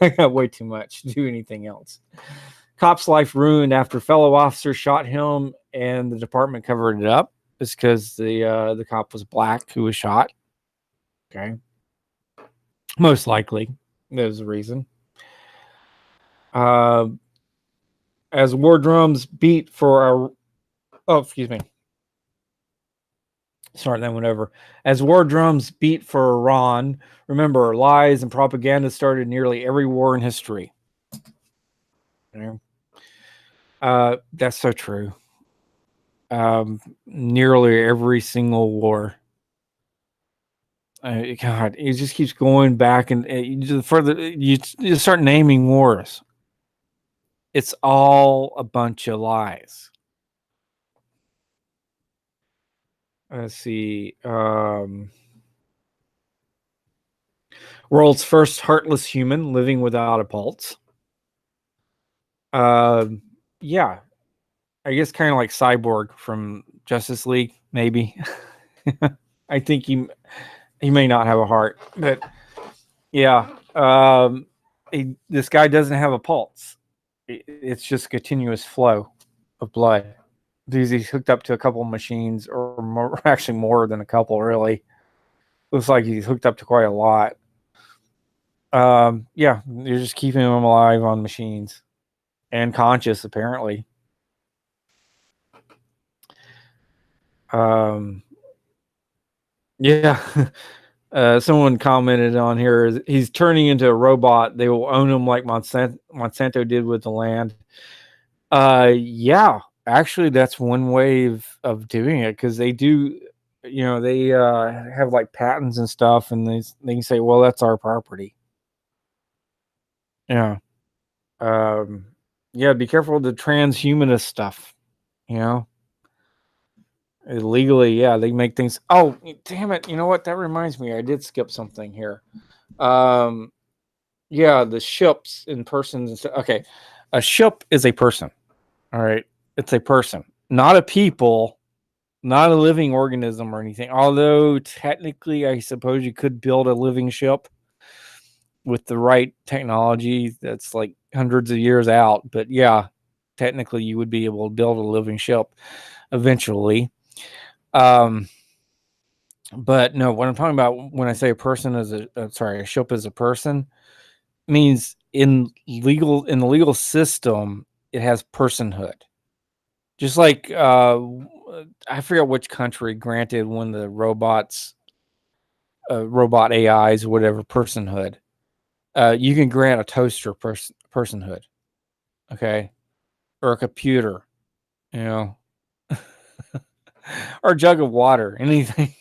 I got way too much to do anything else. Cop's life ruined after fellow officer shot him, and the department covered it up. It's because the cop was black who was shot. Okay, most likely there's a reason. As war drums beat for excuse me. Start that one over. As war drums beat for Iran, remember, lies and propaganda started nearly every war in history. That's so true. nearly every single war. God, it just keeps going back, and you just start naming wars. It's all a bunch of lies. Let's see. World's first heartless human living without a pulse. Yeah, I guess kind of like Cyborg from Justice League, maybe. I think he may not have a heart, but yeah, this guy doesn't have a pulse. It's just continuous flow of blood because he's hooked up to a couple of machines, or more, actually more than a couple. Really, looks like he's hooked up to quite a lot. Yeah, you're just keeping him alive on machines and conscious, apparently. Yeah. Someone commented on here, he's turning into a robot. They will own him like Monsanto did with the land. Yeah, actually, that's one way of doing it, because they do, they have like patents and stuff, and they can say, well, that's our property. Yeah. Yeah, be careful with the transhumanist stuff, Illegally, yeah, they make things. Oh, damn it! You know what? That reminds me, I did skip something here. Yeah, the ships in persons and stuff. Okay, a ship is a person. All right, it's a person, not a people, not a living organism or anything. Although technically, I suppose you could build a living ship with the right technology. That's like hundreds of years out, but yeah, technically, you would be able to build a living ship eventually. But no, what I'm talking about when I say a person is a ship is a person, means in the legal system, it has personhood. Just like I forget which country granted one of the robot AIs, whatever, personhood. You can grant a toaster personhood, okay, or a computer, or a jug of water, anything.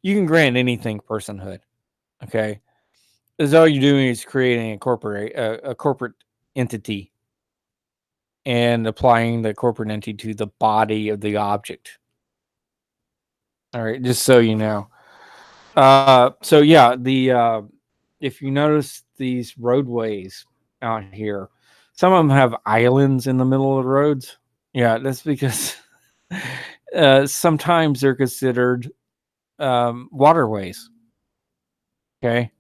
You can grant anything personhood, okay, as all you're doing is creating a corporate entity and applying the corporate entity to the body of the object. All right, just so you know. So yeah, if you notice these roadways out here, some of them have islands in the middle of the roads. Yeah, that's because sometimes they're considered waterways. Okay.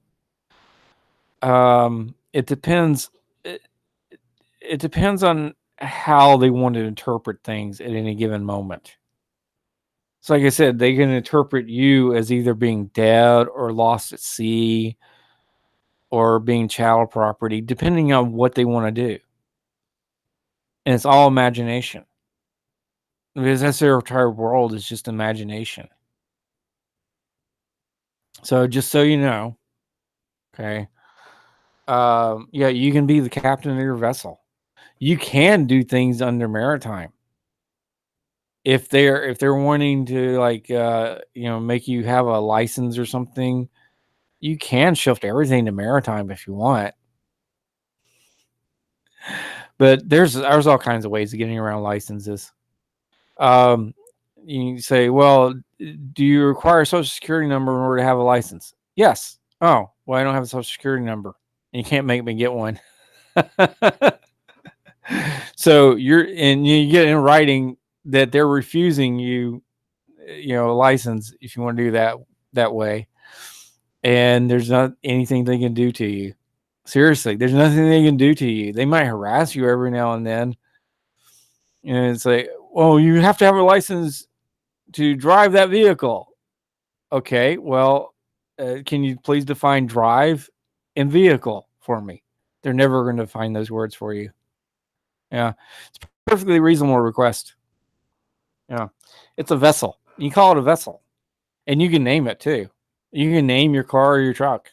It depends. It depends on how they want to interpret things at any given moment. So, like I said, they can interpret you as either being dead or lost at sea or being chattel property, depending on what they want to do. And it's all imagination. Because that's their entire world, is just imagination. So, just so you know, okay, yeah, you can be the captain of your vessel. You can do things under maritime. If they're wanting to, like, make you have a license or something, you can shift everything to maritime if you want. But there's all kinds of ways of getting around licenses. You say, well, do you require a social security number in order to have a license? Yes. Oh, well, I don't have a social security number. And you can't make me get one. So you get in writing that they're refusing you, a license if you want to do that way. And there's not anything they can do to you. Seriously, there's nothing they can do to you. They might harass you every now and then. And it's like, well, you have to have a license to drive that vehicle. Okay, well, can you please define drive and vehicle for me? They're never going to find those words for you. Yeah, it's a perfectly reasonable request. Yeah, it's a vessel. You call it a vessel, and you can name it too. You can name your car or your truck.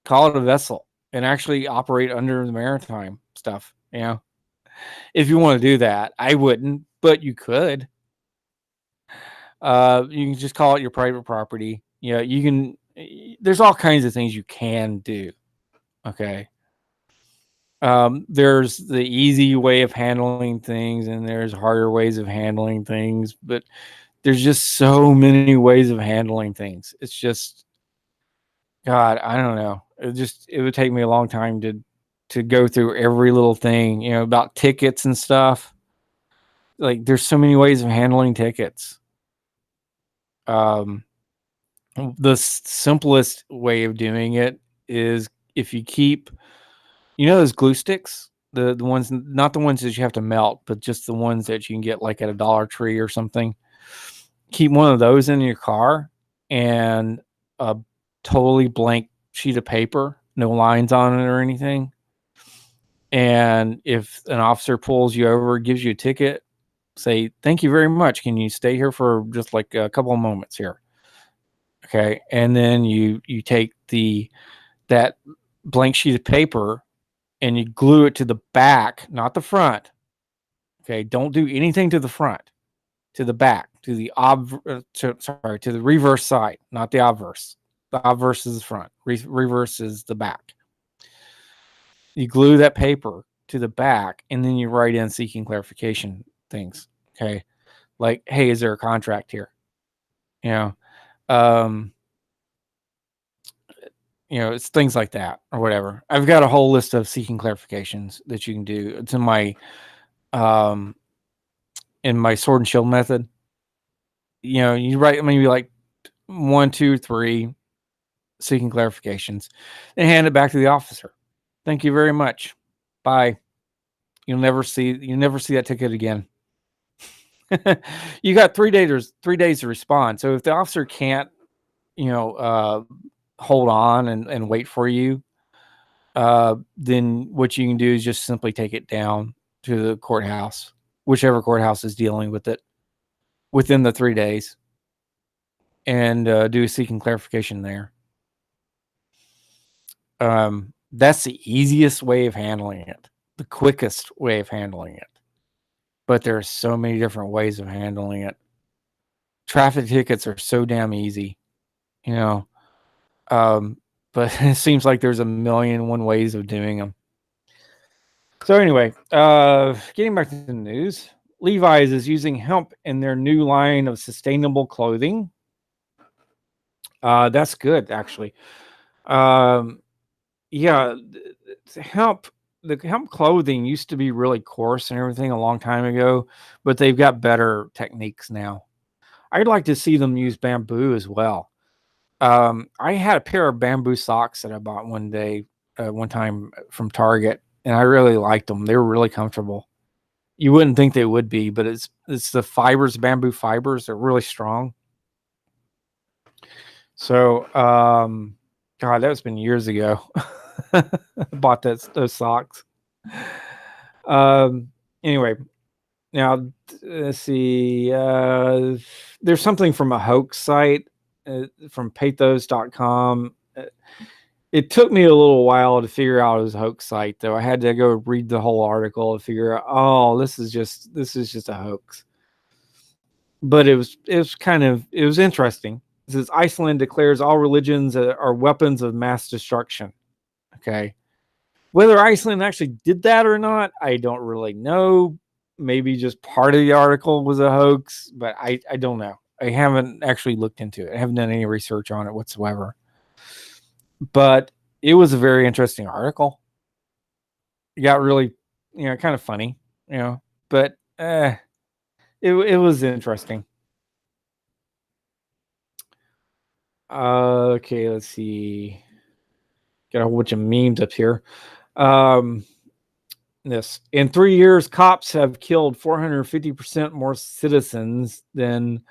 Call it a vessel and actually operate under the maritime stuff. if you want to do that. I wouldn't, but you could. You can just call it your private property. You know, you can. There's all kinds of things you can do. Okay. There's the easy way of handling things, and there's harder ways of handling things. But there's just so many ways of handling things. It's just, God, I don't know. It would take me a long time to go through every little thing. You know, about tickets and stuff. Like, there's so many ways of handling tickets. The simplest way of doing it is if you keep, you know, those glue sticks, the ones, not the ones that you have to melt, but just the ones that you can get like at a Dollar Tree or something. Keep one of those in your car and a totally blank sheet of paper, no lines on it or anything. And if an officer pulls you over, gives you a ticket, say, "Thank you very much. Can you stay here for just like a couple of moments here?" Okay. And then you take that blank sheet of paper and you glue it to the back, not the front. Okay. Don't do anything to the front, to the back, to the to the reverse side, not the obverse. The obverse is the front, reverse is the back. You glue that paper to the back, and then you write in seeking clarification things. Okay. Like, hey, is there a contract here? You know, it's things like that or whatever. I've got a whole list of seeking clarifications that you can do. It's in my sword and shield method. You know, you write maybe like 1, 2, 3 seeking clarifications and hand it back to the officer. Thank you very much. Bye. You'll never see that ticket again. You got 3 days to respond. So if the officer can't, hold on and wait for you, then what you can do is just simply take it down to the courthouse, whichever courthouse is dealing with it within the 3 days, and do a seeking clarification there. That's the easiest way of handling it, the quickest way of handling it. But there are so many different ways of handling it. Traffic tickets are so damn easy, but it seems like there's a million and one ways of doing them. So anyway, getting back to the news, Levi's is using hemp in their new line of sustainable clothing. That's good, actually. Yeah, the hemp clothing used to be really coarse and everything a long time ago, but they've got better techniques now. I'd like to see them use bamboo as well. I had a pair of bamboo socks that I bought one time from Target, and I really liked them. They were really comfortable. You wouldn't think they would be, but it's the fibers, bamboo fibers. They're really strong. So, God, that's been years ago. I bought those socks. Anyway, now let's see. There's something from a hoax site from pathos.com. It took me a little while to figure out it was a hoax site, though. I had to go read the whole article to figure out, oh, this is just a hoax. But it was interesting. It says Iceland declares all religions are weapons of mass destruction. Okay. Whether Iceland actually did that or not, I don't really know. Maybe just part of the article was a hoax, but I don't know. I haven't actually looked into it. I haven't done any research on it whatsoever. But it was a very interesting article. It got really, kind of funny, but it was interesting. Okay, let's see. Got a whole bunch of memes up here. This in 3 years, cops have killed 450% more citizens than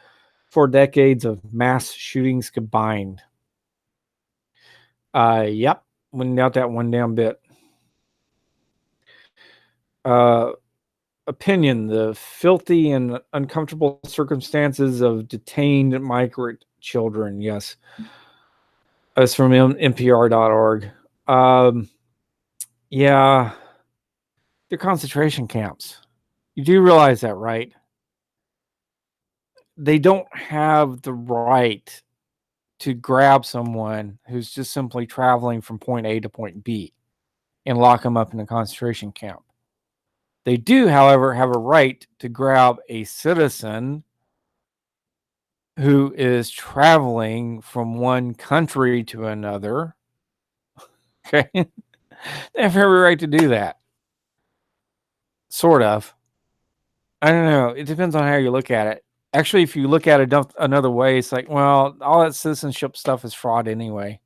4 decades of mass shootings combined. Yep, wouldn't doubt that one damn bit. Opinion: the filthy and uncomfortable circumstances of detained migrant children. Yes, it's from NPR.org. Yeah. They're concentration camps. You do realize that, right? They don't have the right to grab someone who's just simply traveling from point A to point B and lock them up in a concentration camp. They do, however, have a right to grab a citizen who is traveling from one country to another. Okay. They have every right to do that. Sort of. I don't know. It depends on how you look at it. Actually, if you look at it another way, it's like, well, all that citizenship stuff is fraud anyway.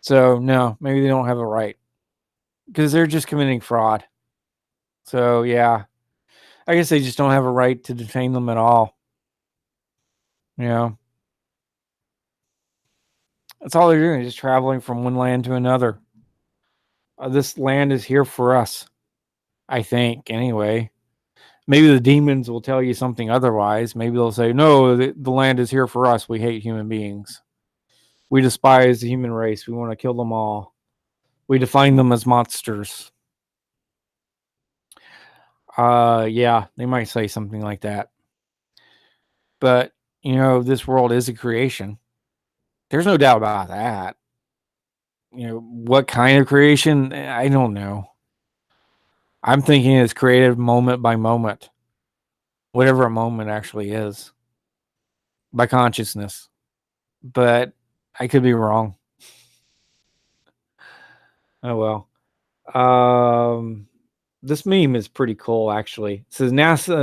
So, no, maybe they don't have a right because they're just committing fraud. So, yeah, I guess they just don't have a right to detain them at all. Yeah. That's all they're doing, just traveling from one land to another. This land is here for us, I think, anyway. Maybe the demons will tell you something otherwise. Maybe they'll say, no, the land is here for us. We hate human beings. We despise the human race. We want to kill them all. We define them as monsters. Yeah, they might say something like that. But, you know, this world is a creation. There's no doubt about that. You know, what kind of creation? I don't know. I'm thinking it's created moment by moment. Whatever a moment actually is. By consciousness. But I could be wrong. Oh well. This meme is pretty cool, actually. It says NASA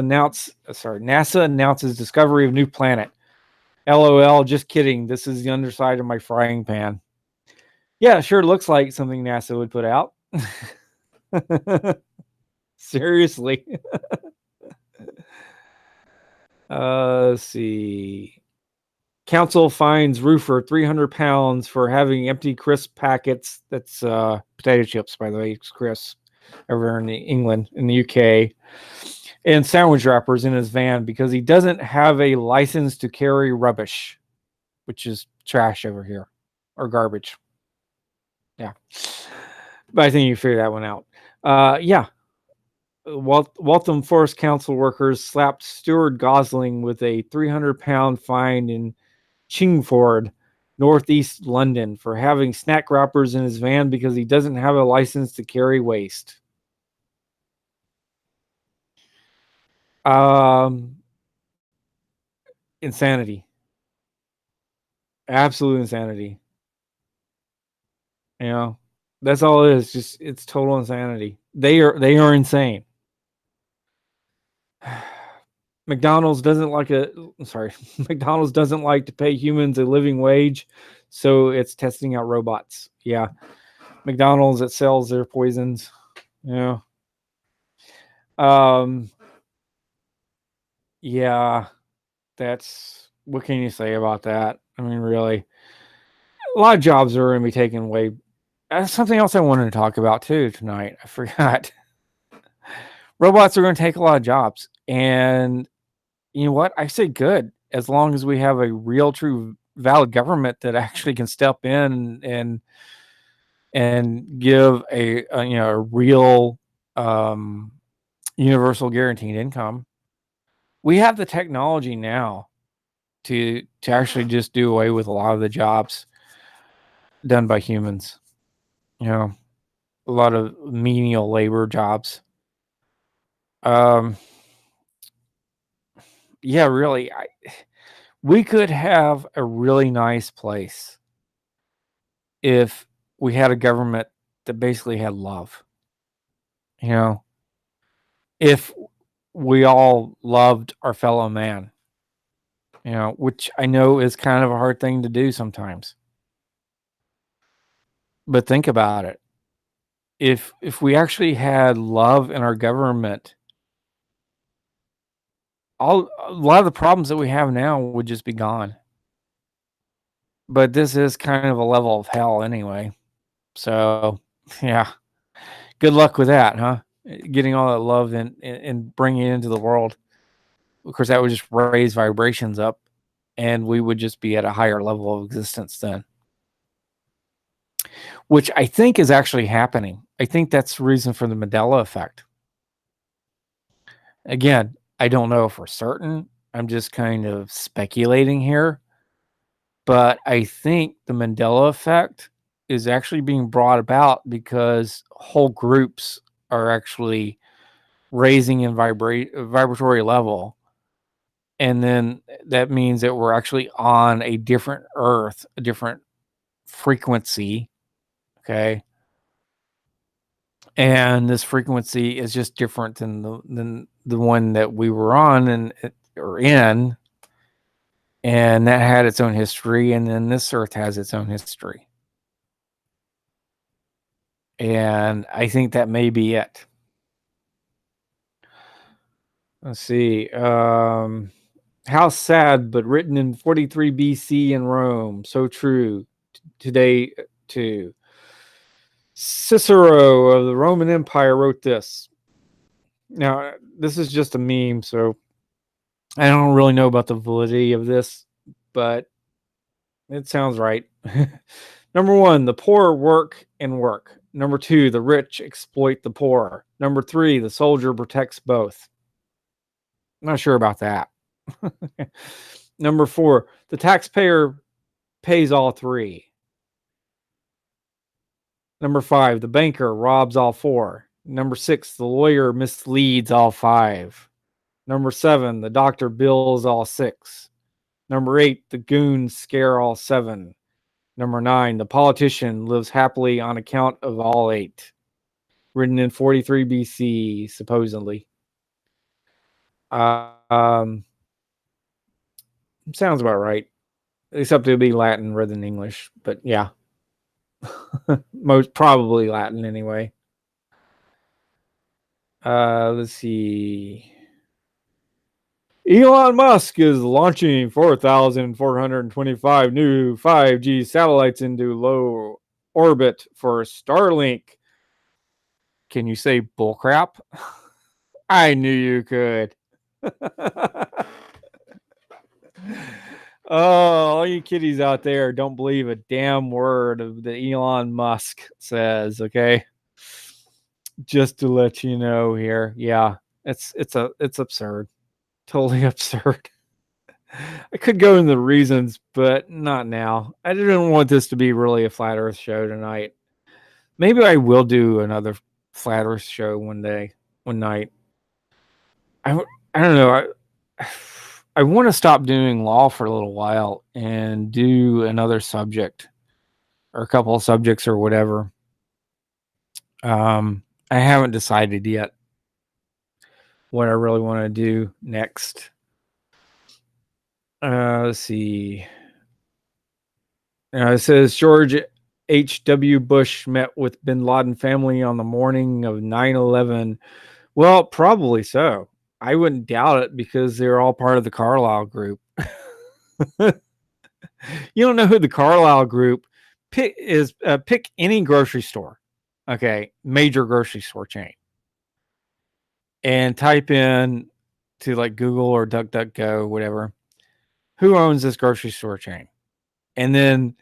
announces discovery of new planet. LOL, just kidding. This is the underside of my frying pan. Yeah, it sure looks like something NASA would put out. Seriously. Let's see. Council fines roofer 300 pounds for having empty crisp packets. That's potato chips, by the way. It's crisp over in England, in the UK. And sandwich wrappers in his van because he doesn't have a license to carry rubbish, which is trash over here, or garbage. Yeah. But I think you figure that one out. Yeah. Waltham Forest Council workers slapped Stuart Gosling with a 300-pound fine in Chingford, northeast London, for having snack wrappers in his van because he doesn't have a license to carry waste. Insanity. Absolute insanity. You know, that's all it is. Just it's total insanity. They are insane. McDonald's doesn't like McDonald's doesn't like to pay humans a living wage, so it's testing out robots. Yeah. McDonald's that sells their poisons. Yeah. Yeah, that's what can you say about that? I mean, really, a lot of jobs are going to be taken away. That's something else I wanted to talk about too tonight. I forgot. Robots are going to take a lot of jobs, and you know what? I say good as long as we have a real, true, valid government that actually can step in and give a real universal guaranteed income. We have the technology now to actually just do away with a lot of the jobs done by humans. You know, a lot of menial labor jobs. Yeah, really, we could have a really nice place if we had a government that basically had love. You know, if we all loved our fellow man, you know, which I know is kind of a hard thing to do sometimes. But think about it. If we actually had love in our government, a lot of the problems that we have now would just be gone. But this is kind of a level of hell anyway. So, yeah. Good luck with that, huh? Getting all that love and bringing it into the world. Of course, that would just raise vibrations up, and we would just be at a higher level of existence then. which I think is actually happening. I think that's the reason for the Mandela effect. Again, I don't know for certain. I'm just kind of speculating here. But I think the Mandela effect is actually being brought about because whole groups are actually raising in vibratory level. And then that means that we're actually on a different earth, a different frequency. Okay. And this frequency is just different than the one that we were on and or in. And that had its own history. And then this earth has its own history. And I think that may be it. Let's see. How sad, but written in 43 BC in Rome. So true. Today, too. Cicero of the Roman Empire wrote this. Now, this is just a meme, so I don't really know about the validity of this, but it sounds right. Number 1, the poor work and work. Number 2, the rich exploit the poor. Number 3, the soldier protects both. I'm not sure about that. Number 4, the taxpayer pays all three. Number 5, the banker robs all four. Number 6, the lawyer misleads all 5. Number 7, the doctor bills all 6. Number 8, the goons scare all 7. Number 9, the politician lives happily on account of all 8. Written in 43 BC, supposedly. Sounds about right. Except it would be Latin rather than English. But yeah. Most probably Latin anyway. Let's see. Elon Musk is launching 4,425 new 5G satellites into low orbit for Starlink. Can you say bullcrap? I knew you could. Oh, all you kiddies out there, don't believe a damn word of the Elon Musk says, okay? Just to let you know here. Yeah, it's absurd. Totally absurd. I could go into the reasons, but not now. I didn't want this to be really a flat earth show tonight. Maybe I will do another flat earth show one night. I don't know. I want to stop doing law for a little while and do another subject or a couple of subjects or whatever. I haven't decided yet what I really want to do next. Let's see. It says George H.W. Bush met with bin Laden family on the morning of 9/11. Well, probably so. I wouldn't doubt it because they're all part of the Carlyle group. You don't know who the Carlyle group is? Pick any grocery store, okay, major grocery store chain, and type in to like Google or DuckDuckGo, whatever. Who owns this grocery store chain? And then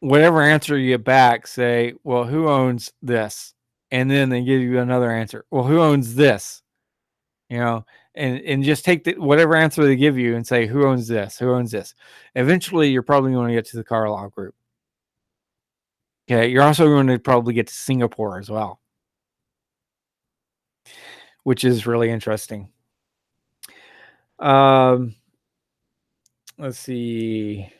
whatever answer you get back, say, well, who owns this? And then they give you another answer. Well, who owns this? You know, and just take whatever answer they give you and say, who owns this? Who owns this? Eventually, you're probably going to get to the Carlyle group. Okay, you're also going to probably get to Singapore as well, which is really interesting. Let's see.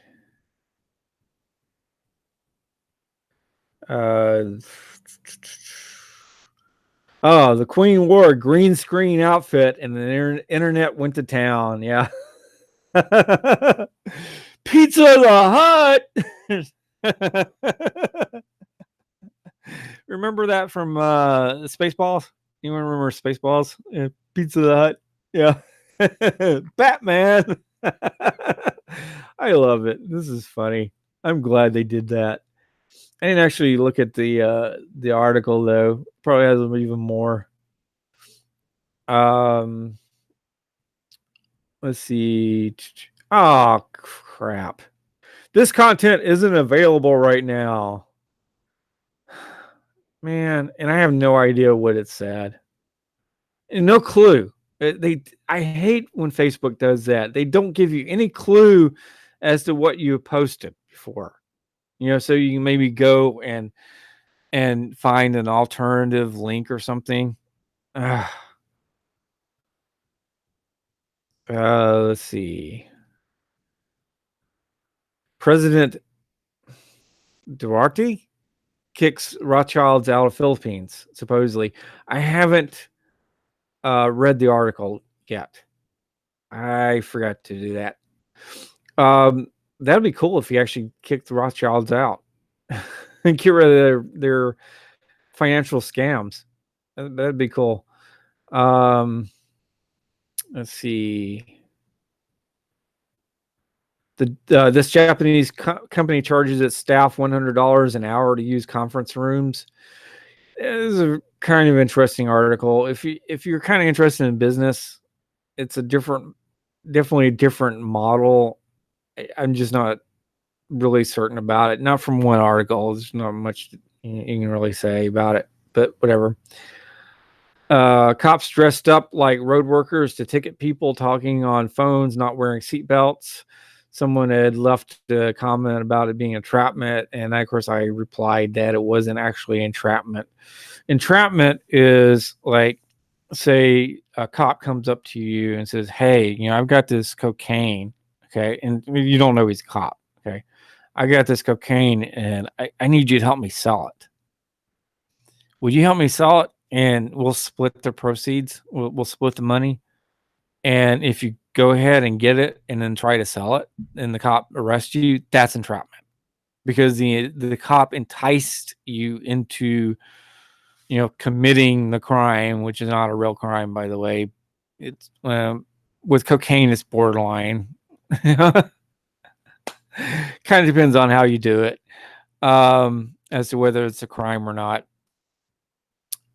The Queen wore a green screen outfit and the internet went to town. Yeah. Pizza the Hut. Remember that from Spaceballs? Anyone remember Spaceballs? Yeah, Pizza the Hut. Yeah. Batman. I love it. This is funny. I'm glad they did that. I didn't actually look at the article though. Probably has even more. Let's see. Oh crap. This content isn't available right now. man, and I have no idea what it said. And no clue. I hate when Facebook does that. They don't give you any clue as to what you posted before. So you can maybe go and find an alternative link or something. Let's see. President Duarte kicks Rothschilds out of Philippines, supposedly. I haven't read the article yet. I forgot to do that. That'd be cool if he actually kicked the Rothschilds out and get rid of their financial scams. That'd be cool. Let's see. This Japanese company charges its staff $100 an hour to use conference rooms. It is a kind of interesting article. If you're kind of interested in business, it's definitely a different model. I'm just not really certain about it. Not from one article. There's not much you can really say about it, but whatever. Cops dressed up like road workers to ticket people talking on phones, not wearing seatbelts. Someone had left a comment about it being entrapment, and of course I replied that it wasn't actually entrapment. Entrapment is like, say a cop comes up to you and says, hey, I've got this cocaine, okay, and you don't know he's a cop, okay, I got this cocaine and I need you to help me sell it. Would you help me sell it? And we'll split the proceeds. We'll split the money. And if you go ahead and get it and then try to sell it and the cop arrests you, that's entrapment, because the cop enticed you into, committing the crime, which is not a real crime, by the way. It's with cocaine, it's borderline. Kind of depends on how you do it, as to whether it's a crime or not.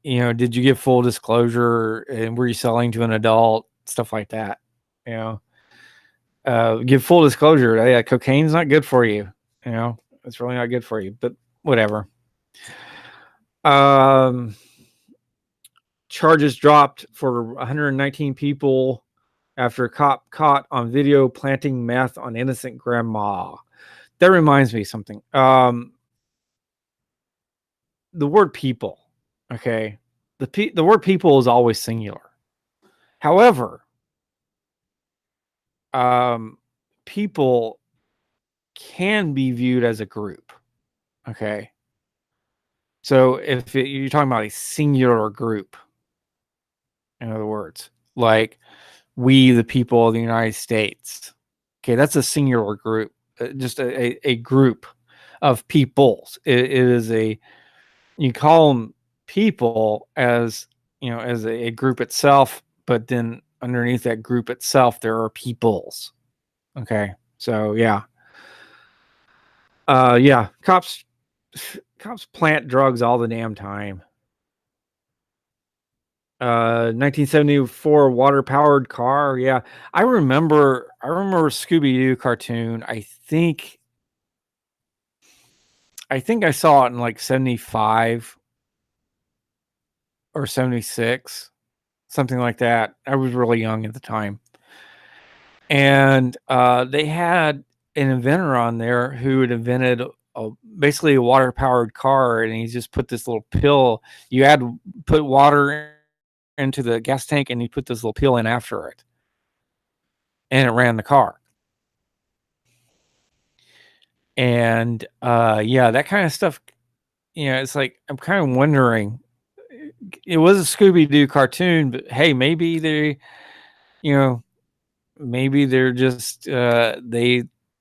Did you give full disclosure, and were you selling to an adult? Stuff like that. Give full disclosure. Yeah, cocaine's not good for you. It's really not good for you, but whatever. Charges dropped for 119 people after a cop caught on video planting meth on innocent grandma. That reminds me of something. The word people. Okay. The word people is always singular. However, people can be viewed as a group. Okay. So if you're talking about a singular group, in other words, like we, the people of the United States, okay, that's a singular group, just a group of peoples. It is you call them people as, as a group itself, but then underneath that group itself, there are peoples. Okay. So yeah. Cops plant drugs all the damn time. 1974 water powered car. Yeah. I remember Scooby-Doo cartoon. I think I saw it in like 75 or 76, something like that. I was really young at the time. And they had an inventor on there who had invented basically a water powered car, and he just put this little pill. You put water into the gas tank, and he put this little pill in after it, and it ran the car. And that kind of stuff. It's like, I'm kind of wondering. It was a Scooby-Doo cartoon, but hey, maybe they, maybe they're just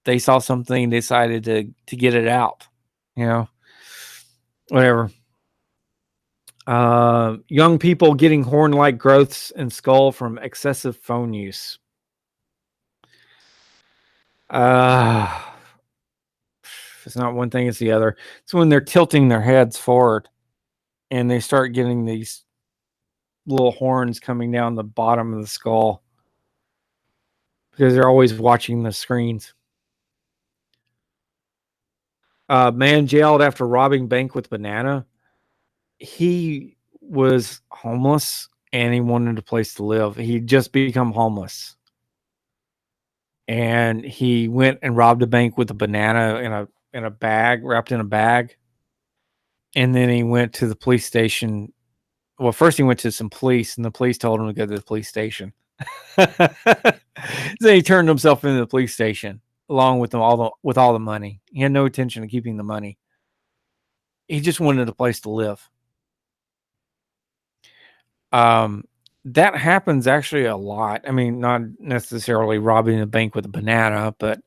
they saw something, decided to get it out. Whatever. Young people getting horn-like growths in skull from excessive phone use. It's not one thing, it's the other. It's when they're tilting their heads forward and they start getting these little horns coming down the bottom of the skull because they're always watching the screens. Man jailed after robbing bank with banana. he was homeless and he wanted a place to live. He'd just become homeless. And he went and robbed a bank with a banana in a bag, wrapped in a bag. And then he went to the police station. Well, first he went to some police, and the police told him to go to the police station. Then he turned himself into the police station along with all the money. He had no intention of keeping the money. He just wanted a place to live. That happens actually a lot. I mean, not necessarily robbing a bank with a banana, but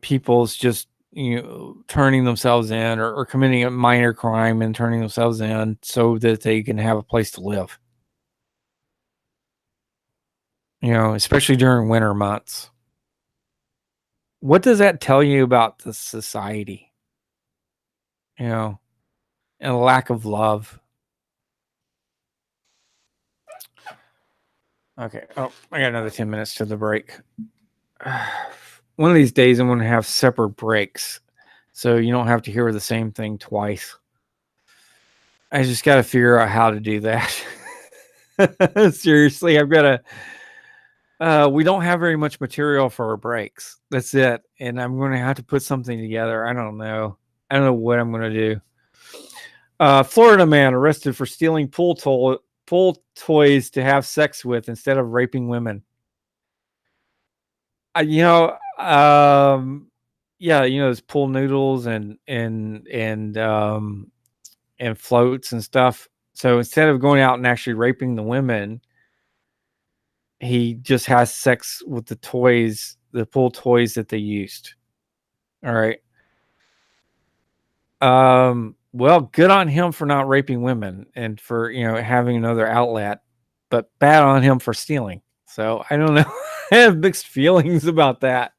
people's just turning themselves in or committing a minor crime and turning themselves in so that they can have a place to live. Especially during winter months. What does that tell you about the society? And a lack of love. Okay. Oh, I got another 10 minutes to the break. One of these days I'm going to have separate breaks so you don't have to hear the same thing twice. I just got to figure out how to do that. Seriously, I've got to... we don't have very much material for our breaks. That's it. And I'm going to have to put something together. I don't know what I'm going to do. Florida man arrested for stealing pool toys to have sex with instead of raping women. There's pool noodles and floats and stuff. So instead of going out and actually raping the women, he just has sex with the pool toys that they used. All right. Well, good on him for not raping women and for, having another outlet, but bad on him for stealing. So I don't know. I have mixed feelings about that.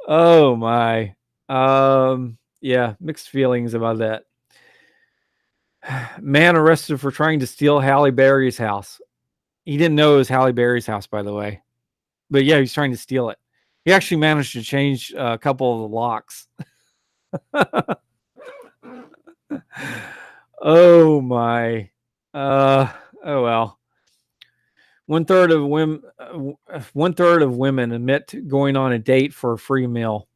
Oh my. Yeah, mixed feelings about that. Man arrested for trying to steal Halle Berry's house. He didn't know it was Halle Berry's house, by the way. But yeah, he's trying to steal it. He actually managed to change a couple of the locks. Oh my. Oh well. One third of women admit going on a date for a free meal.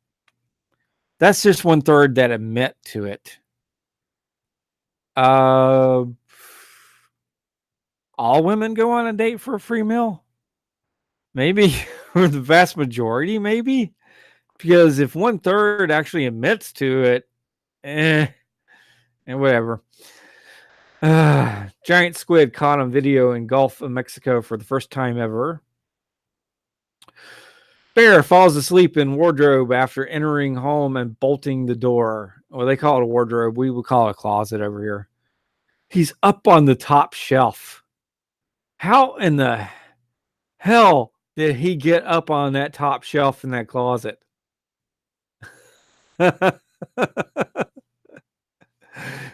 That's just 1/3 that admit to it. All women go on a date for a free meal? Maybe. Or the vast majority, maybe? Because if 1/3 actually admits to it, and whatever. Giant squid caught on video in Gulf of Mexico for the first time ever. Bear falls asleep in wardrobe after entering home and bolting the door. Well, they call it a wardrobe. We would call it a closet over here. He's up on the top shelf. How in the hell did he get up on that top shelf in that closet?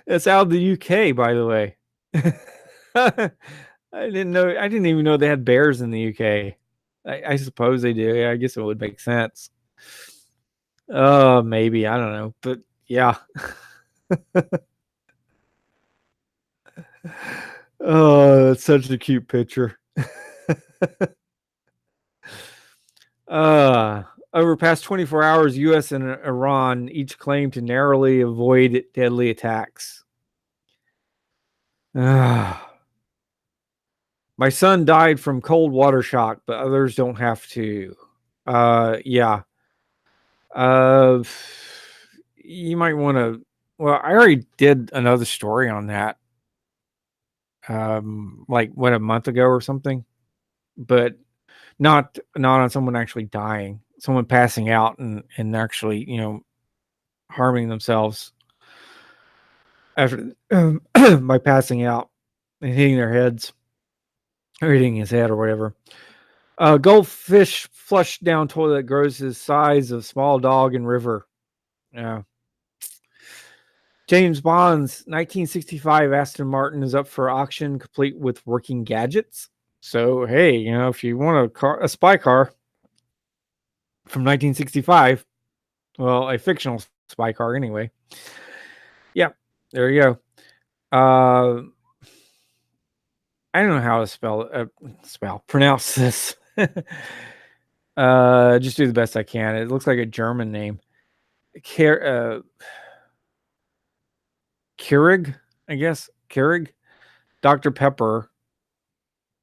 It's out of the UK, by the way. I didn't even know they had bears in the UK. I suppose they do. Yeah, I guess it would make sense. Maybe. I don't know. But yeah. Oh, that's such a cute picture. Over past 24 hours, U.S. and Iran each claim to narrowly avoid deadly attacks. My son died from cold water shock, but others don't have to. Yeah. You might want to... Well, I already did another story on that. Like, a month ago or something? But not on someone actually dying. Someone passing out and actually, harming themselves after by passing out and hitting their heads or hitting his head or whatever. Goldfish flushed down toilet grows the size of small dog in river. Yeah. James Bond's 1965 Aston Martin is up for auction, complete with working gadgets. So, hey, if you want a spy car from 1965, Well, a fictional spy car anyway. Yeah, there you go. I don't know how to pronounce this. Just do the best I can. It looks like a German name. Keurig, I guess. Keurig. Dr. Pepper.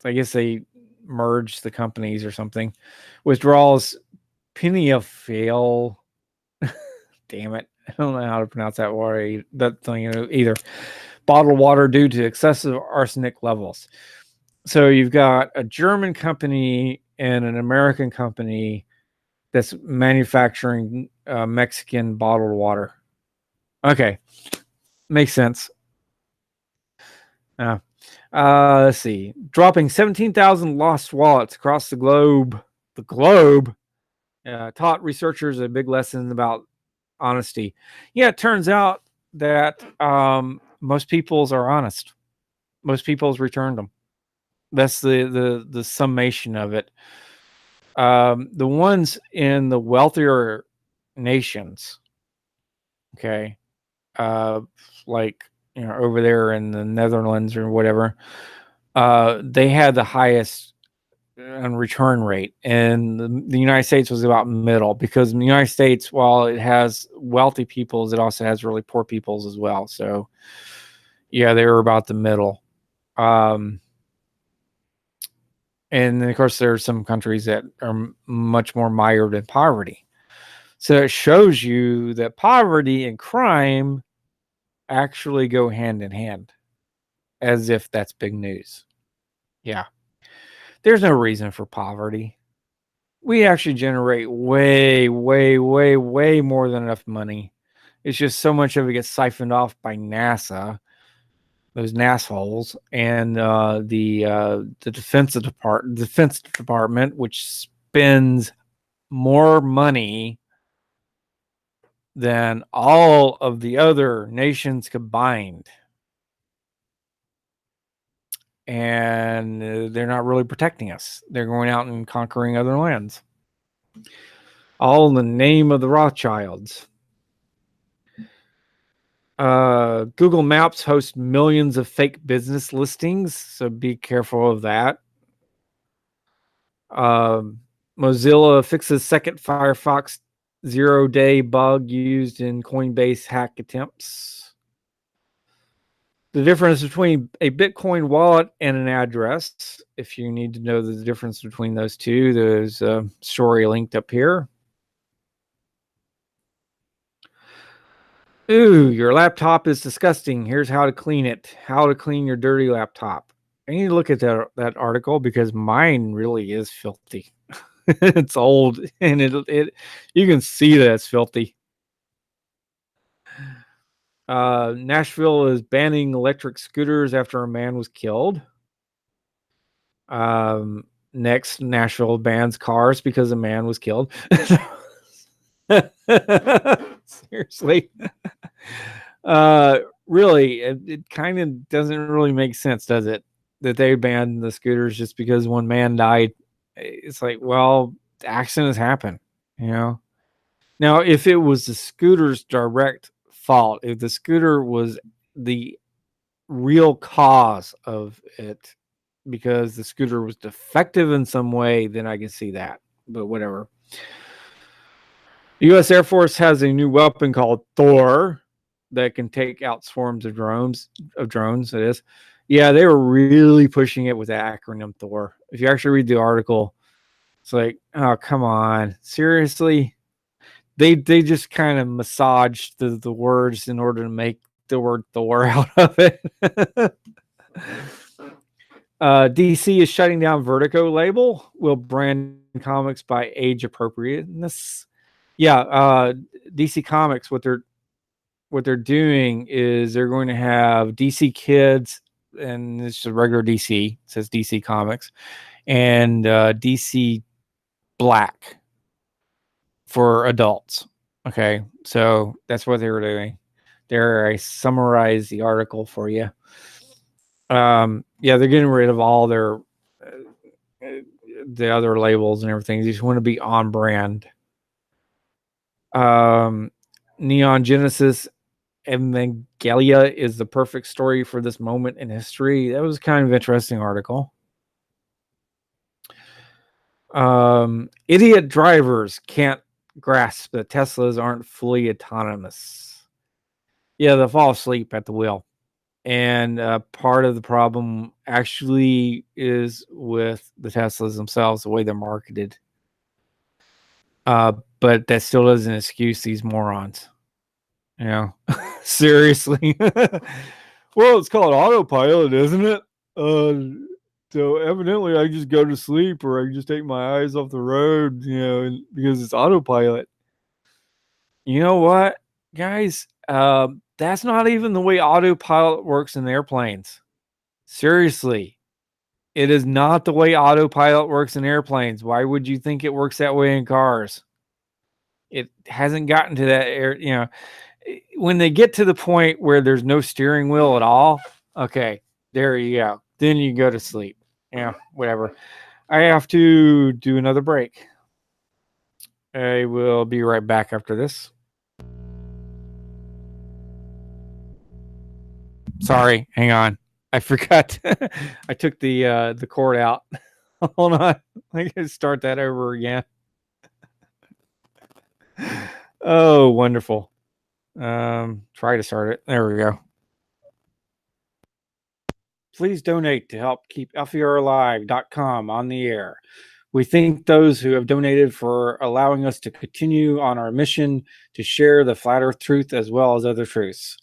I guess they merged the companies or something. Withdrawals Piniafale. Damn it. I don't know how to pronounce that word. That thing either. Bottled water due to excessive arsenic levels. So you've got a German company and an American company that's manufacturing Mexican bottled water. Okay. Makes sense. Let's see. Dropping 17,000 lost wallets across the globe. The globe taught researchers a big lesson about honesty. Yeah, it turns out that most people's are honest. Most people's returned them. That's the summation of it. The ones in the wealthier nations, okay, like over there in the Netherlands or whatever, they had the highest return rate, and the United States was about middle, because in the United States, while it has wealthy peoples, it also has really poor peoples as well. So yeah, they were about the middle. And then, of course, there are some countries that are much more mired in poverty. So it shows you that poverty and crime actually go hand in hand, as if that's big news. Yeah. There's no reason for poverty. We actually generate way, way, way, way more than enough money. It's just so much of it gets siphoned off by NASA, those nassholes, and the defense department, which spends more money than all of the other nations combined. And they're not really protecting us. They're going out and conquering other lands. All in the name of the Rothschilds. Google Maps hosts millions of fake business listings, so be careful of that. Mozilla fixes second Firefox 0-day bug used in Coinbase hack attempts. The difference between a Bitcoin wallet and an address, if you need to know the difference between those two, there's a story linked up here. Ooh, your laptop is disgusting. Here's how to clean it. How to clean your dirty laptop. I need to look at that article, because mine really is filthy. It's old, and it you can see that it's filthy. Nashville is banning electric scooters after a man was killed. Next, Nashville bans cars because a man was killed. Seriously. Really, it kind of doesn't really make sense, does it? That they banned the scooters just because one man died. It's like, well, accidents happen, Now, if it was the scooter's direct fault, if the scooter was the real cause of it, because the scooter was defective in some way, then I can see that. But whatever. The U.S. Air Force has a new weapon called Thor that can take out swarms of drones. It is. Yeah, they were really pushing it with the acronym Thor. If you actually read the article, it's like, oh, come on. Seriously? They just kind of massaged the words in order to make the word Thor out of it. DC is shutting down Vertigo label. Will brand comics by age appropriateness. Yeah, DC Comics, what they're doing is they're going to have DC Kids, and it's a regular DC, it says DC Comics, and DC Black for adults. Okay, so that's what they were doing. There, I summarized the article for you. Yeah, they're getting rid of all their the other labels and everything. They just want to be on brand. Neon Genesis Evangelia is the perfect story for this moment in history. That was kind of an interesting article. Idiot drivers can't grasp that Teslas aren't fully autonomous. Yeah, they'll fall asleep at the wheel. And part of the problem actually is with the Teslas themselves, the way they're marketed. But that still doesn't excuse these morons. You know, seriously. Well, it's called autopilot, isn't it? So evidently I just go to sleep or I just take my eyes off the road, you know, because it's autopilot. You know what, guys? That's not even the way autopilot works in airplanes. Seriously. It is not the way autopilot works in airplanes. Why would you think it works that way in cars? It hasn't gotten to that air, you know. When they get to the point where there's no steering wheel at all, okay, there you go. Then you go to sleep. Yeah, whatever. I have to do another break. I will be right back after this. Sorry, hang on. I forgot. I took the cord out. Hold on. I can start that over again. Oh, wonderful. Try to start it. There we go. Please donate to help keep FERlive.com on the air. We thank those who have donated for allowing us to continue on our mission to share the flat earth truth as well as other truths.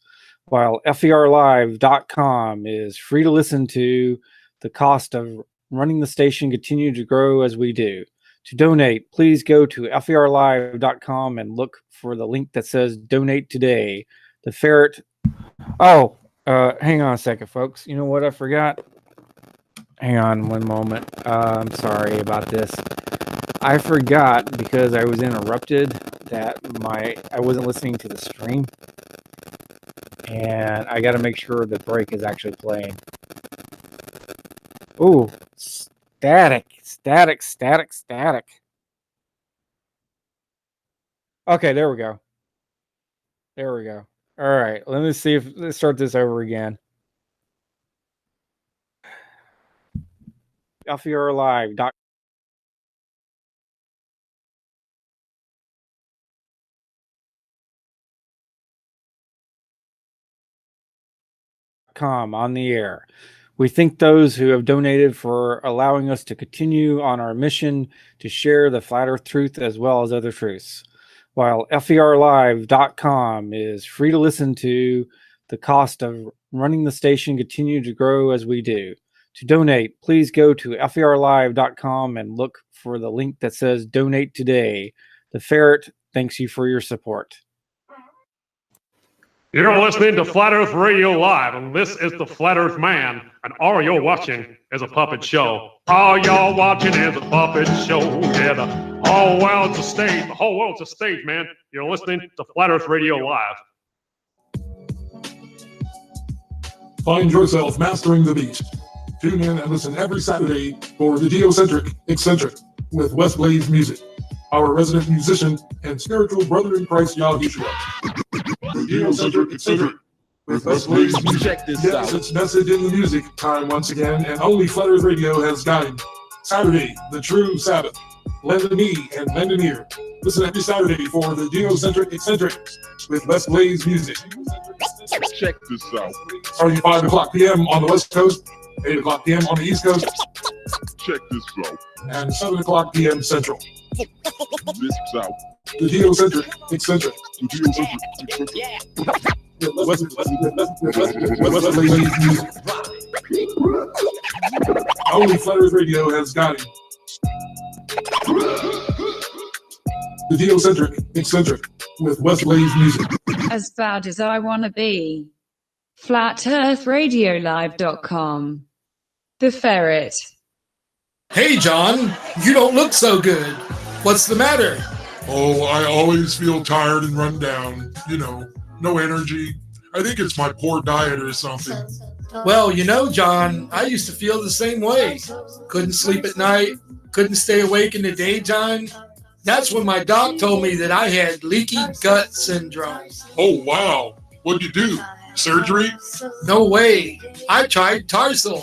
While FERlive.com is free to listen to, the cost of running the station continue to grow as we do. To donate, please go to FERlive.com and look for the link that says Donate Today. The ferret. Oh, hang on a second, folks. You know what I forgot? Hang on one moment. I'm sorry about this. I forgot because I was interrupted that I wasn't listening to the stream. And I got to make sure the break is actually playing. Ooh, static. Okay, there we go. All right, let's start this over again. FERlive.com on the air. We thank those who have donated for allowing us to continue on our mission to share the flat earth truth as well as other truths. While FERlive.com is free to listen to, the cost of running the station continue to grow as we do. To donate, please go to FERlive.com and look for the link that says Donate Today. The ferret thanks you for your support. You're listening to Flat Earth Radio Live, and this is the Flat Earth Man, and all you're watching is a puppet show. All y'all watching is a puppet show. Yeah, the whole world's a stage. The whole world's a stage, man. You're listening to Flat Earth Radio Live. Find yourself mastering the beat. Tune in and listen every Saturday for the Geocentric Eccentric with West Blaze Music, our resident musician and spiritual brother in Christ Yahushua. The Geocentric Eccentric with West Blaze Music. Check this Yes, out. it's message in the music time once again, and only Flat Earth Radio has guided. Saturday, the true Sabbath. Lend a knee and lend an ear. Listen every Saturday for the Geocentric Eccentric with West Blaze Music. Check this out. Starting 5 o'clock p.m. on the West Coast, 8 o'clock p.m. on the East Coast, Check this out. and 7 o'clock p.m. Central. This is out. The Geocentric Eccentric. The Geocentric. West Blaze Music. Only Flat Earth Radio has guided. The Geocentric Eccentric with West Blaze Music. As bad as I wanna be. FlatEarthRadioLive.com. The ferret. Hey, John, you don't look so good. What's the matter? Oh, I always feel tired and run down. You know, no energy. I think it's my poor diet or something. Well, you know, John, I used to feel the same way. Couldn't sleep at night, couldn't stay awake in the daytime. That's when my doc told me that I had leaky gut syndrome. Oh, wow. What'd you do? Surgery? No way. I tried Tarsal.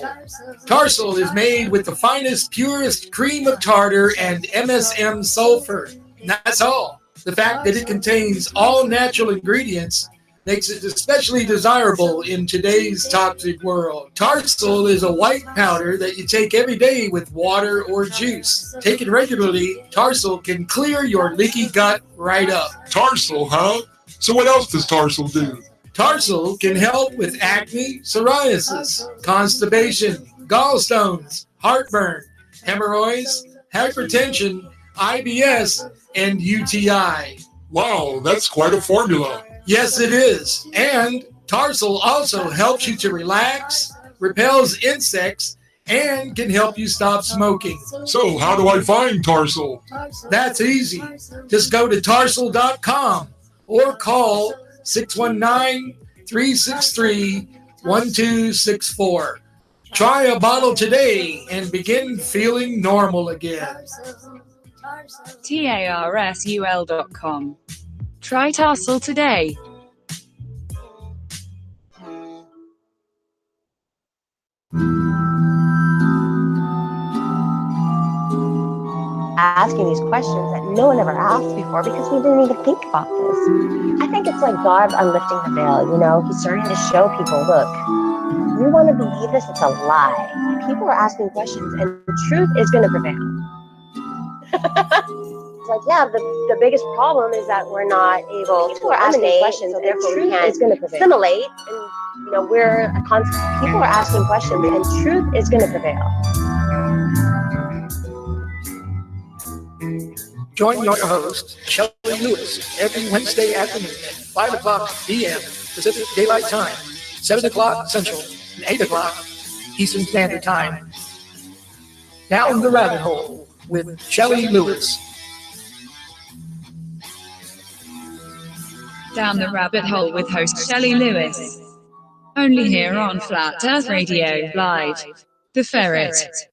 Tarsal is made with the finest, purest cream of tartar and MSM sulfur. And that's all. The fact that it contains all natural ingredients makes it especially desirable in today's toxic world. Tarsal is a white powder that you take every day with water or juice. Taken regularly, Tarsal can clear your leaky gut right up. Tarsal, huh? So what else does Tarsal do? Tarsal can help with acne, psoriasis, constipation, gallstones, heartburn, hemorrhoids, hypertension, IBS, and UTI. Wow, that's quite a formula. Yes, it is. And Tarsal also helps you to relax, repels insects, and can help you stop smoking. So how do I find Tarsal? That's easy. Just go to tarsal.com or call 619-363-1264. Try a bottle today and begin feeling normal again. TARSUL.com. Try Tarsal today. Asking these questions that no one ever asked before because we didn't even think about this. I think it's like God unlifting the veil, you know? He's starting to show people, look, you want to believe this? It's a lie. People are asking questions and the truth is going to prevail. It's like, yeah, the biggest problem is that we're not able to asking questions, so therefore we can't assimilate. And, you know, people are asking questions and truth is going to prevail. Join your host, Shelley Lewis, every Wednesday afternoon at 5 o'clock p.m. Pacific Daylight Time, 7 o'clock Central, and 8 o'clock Eastern Standard Time. Down the Rabbit Hole with Shelley Lewis. Down the Rabbit Hole with host Shelley Lewis. Only here on Flat Earth Radio Live. The Ferret.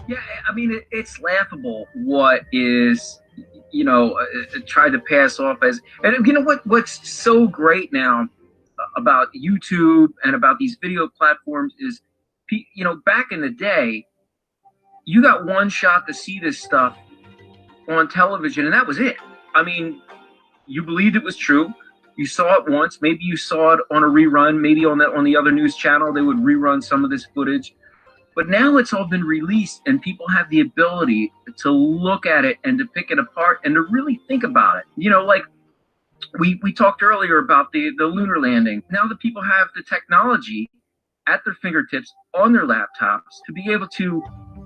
Yeah, I mean, it's laughable what is, tried to pass off as, and you know what's so great now about YouTube and about these video platforms is, back in the day, you got one shot to see this stuff on television and that was it. I mean, you believed it was true. You saw it once. Maybe you saw it on a rerun. Maybe on the other news channel, they would rerun some of this footage. But now it's all been released and people have the ability to look at it and to pick it apart and to really think about it. Like we talked earlier about the lunar landing. Now that people have the technology at their fingertips on their laptops to be able to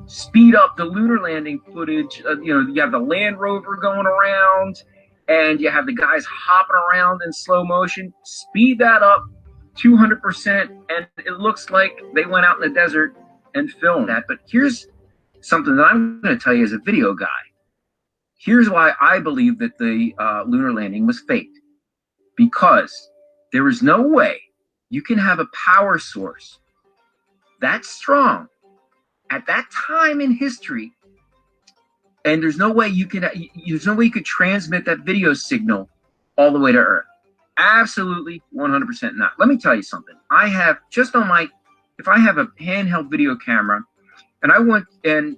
speed up the lunar landing footage. You have the Land Rover going around and you have the guys hopping around in slow motion. Speed that up 200% and it looks like they went out in the desert and film that. But here's something that I'm going to tell you as a video guy. Here's why I believe that the lunar landing was faked. Because there is no way you can have a power source that strong at that time in history, and there's no way you could transmit that video signal all the way to Earth. Absolutely 100% not. Let me tell you something. I have just on my if I have a handheld video camera and I want, and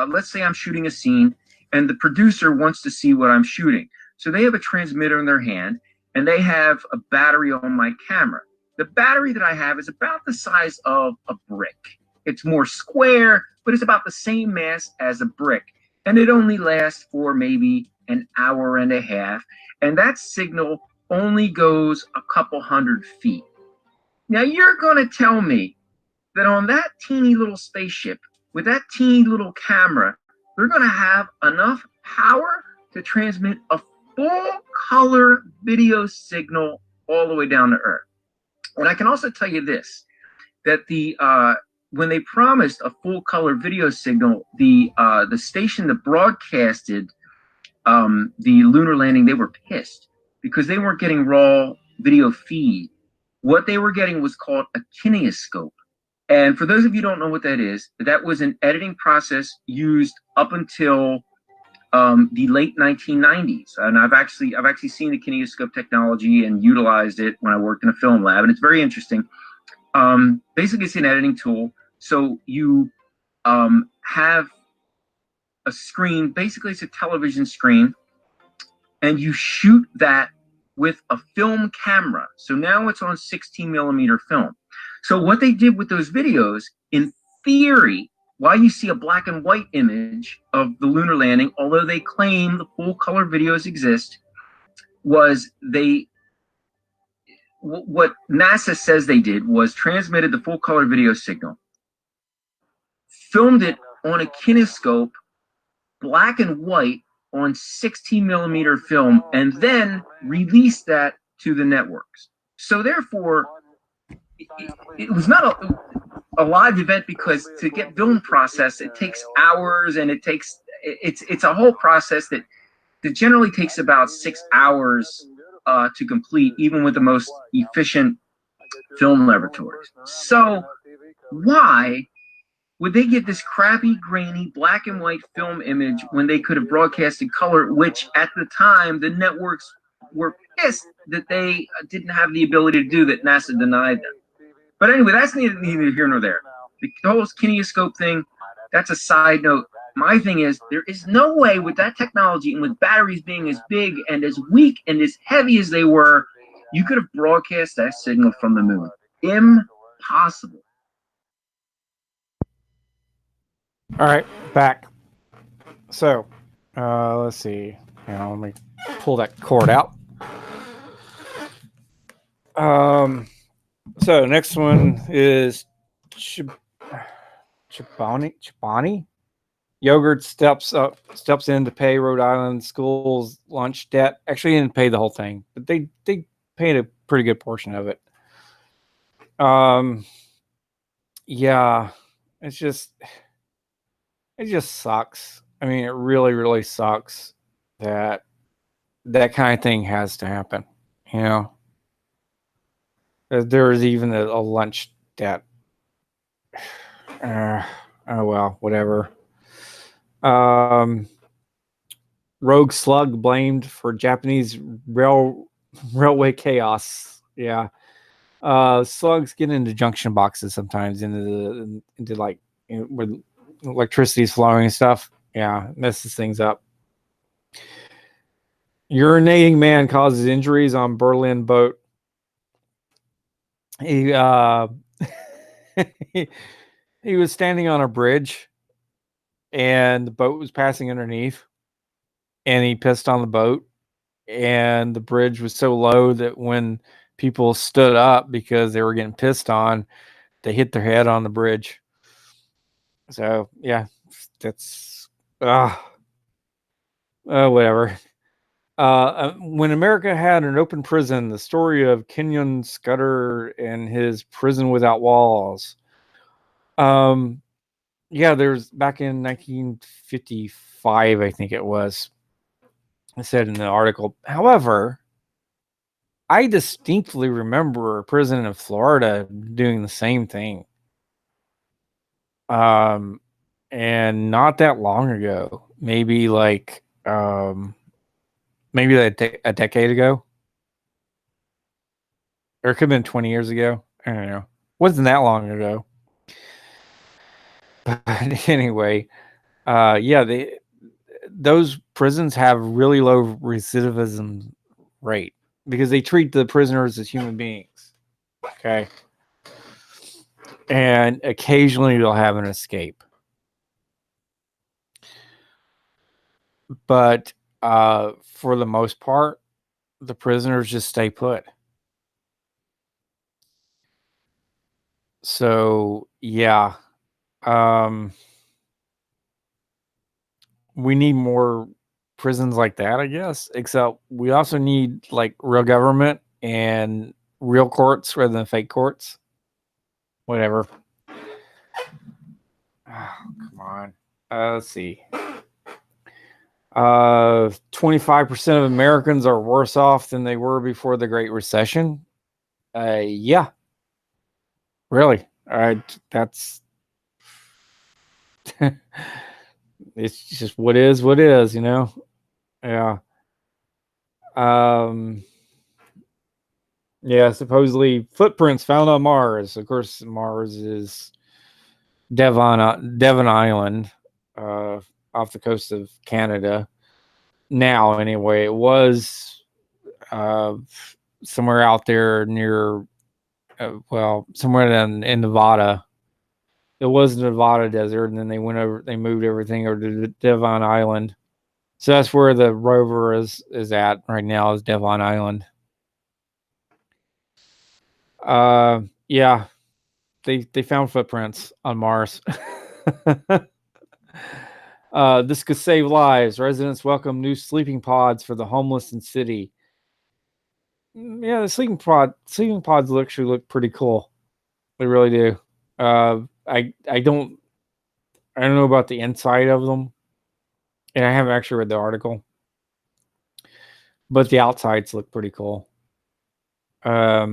let's say I'm shooting a scene and the producer wants to see what I'm shooting. So they have a transmitter in their hand and they have a battery on my camera. The battery that I have is about the size of a brick. It's more square, but it's about the same mass as a brick. And it only lasts for maybe an hour and a half. And that signal only goes a couple hundred feet. Now you're going to tell me that on that teeny little spaceship with that teeny little camera, they're going to have enough power to transmit a full color video signal all the way down to Earth. And I can also tell you this, that when they promised a full color video signal, the station that broadcasted the lunar landing, they were pissed because they weren't getting raw video feed. What they were getting was called a kineoscope. And for those of you who don't know what that is, that was an editing process used up until the late 1990s. And I've actually seen the kinescope technology and utilized it when I worked in a film lab, and it's very interesting. Basically, it's an editing tool. So you have a screen, basically it's a television screen, and you shoot that with a film camera. So now it's on 16 millimeter film. So what they did with those videos, in theory, why you see a black and white image of the lunar landing, although they claim the full color videos exist, was what NASA says they did was transmitted the full color video signal, filmed it on a kinescope, black and white on 16 millimeter film, and then released that to the networks. So therefore, it was not a live event, because to get film processed, it takes hours, and it's a whole process that generally takes about 6 hours to complete, even with the most efficient film laboratories. So why would they get this crappy, grainy, black and white film image when they could have broadcasted color, which at the time the networks were pissed that they didn't have the ability to do, that NASA denied them? But anyway, that's neither here nor there. The whole kinescope thing, that's a side note. My thing is, there is no way with that technology and with batteries being as big and as weak and as heavy as they were, you could have broadcast that signal from the moon. Impossible. All right, back. So, let's see. Now, let me pull that cord out. So next one is Chobani. Yogurt steps in to pay Rhode Island schools lunch debt. Actually, didn't pay the whole thing, but they paid a pretty good portion of it. Yeah, it just sucks. I mean, it really, really sucks that kind of thing has to happen. You know, there was even a lunch debt. Oh well, whatever. Rogue slug blamed for Japanese railway chaos. Yeah. Slugs get into junction boxes sometimes, into like, you know, where electricity's flowing and stuff. Yeah, messes things up. Urinating man causes injuries on Berlin boat. He he was standing on a bridge, and the boat was passing underneath, and he pissed on the boat, and the bridge was so low that when people stood up because they were getting pissed on, they hit their head on the bridge. So yeah, that's whatever. When America had an open prison, the story of Kenyon Scudder and his prison without walls. Yeah, there's back in 1955, I think it was. I said in the article. However, I distinctly remember a prison in Florida doing the same thing. And not that long ago, maybe like maybe a decade ago, or it could have been 20 years ago. I don't know. Wasn't that long ago. But anyway, yeah, those prisons have really low recidivism rate because they treat the prisoners as human beings. Okay. And occasionally they'll have an escape. But for the most part, the prisoners just stay put. So, yeah. We need more prisons like that, I guess. Except we also need like real government and real courts rather than fake courts. Whatever. Oh, come on. Let's see. 25% of Americans are worse off than they were before the Great Recession. Yeah. Really? That's it's just what is, Yeah. Um. Yeah. Supposedly footprints found on Mars. Of course, Mars is Devon Island, off the coast of Canada. Now, anyway, it was uh, somewhere out there near, somewhere in Nevada. It was the Nevada desert, and then they moved everything over to Devon Island. So that's where the rover is at right now, is Devon Island. Yeah, they found footprints on Mars. This could save lives. Residents welcome new sleeping pods for the homeless in city. Yeah, the sleeping pods actually look pretty cool. They really do. I don't know about the inside of them, and I haven't actually read the article, but the outsides look pretty cool. Yeah,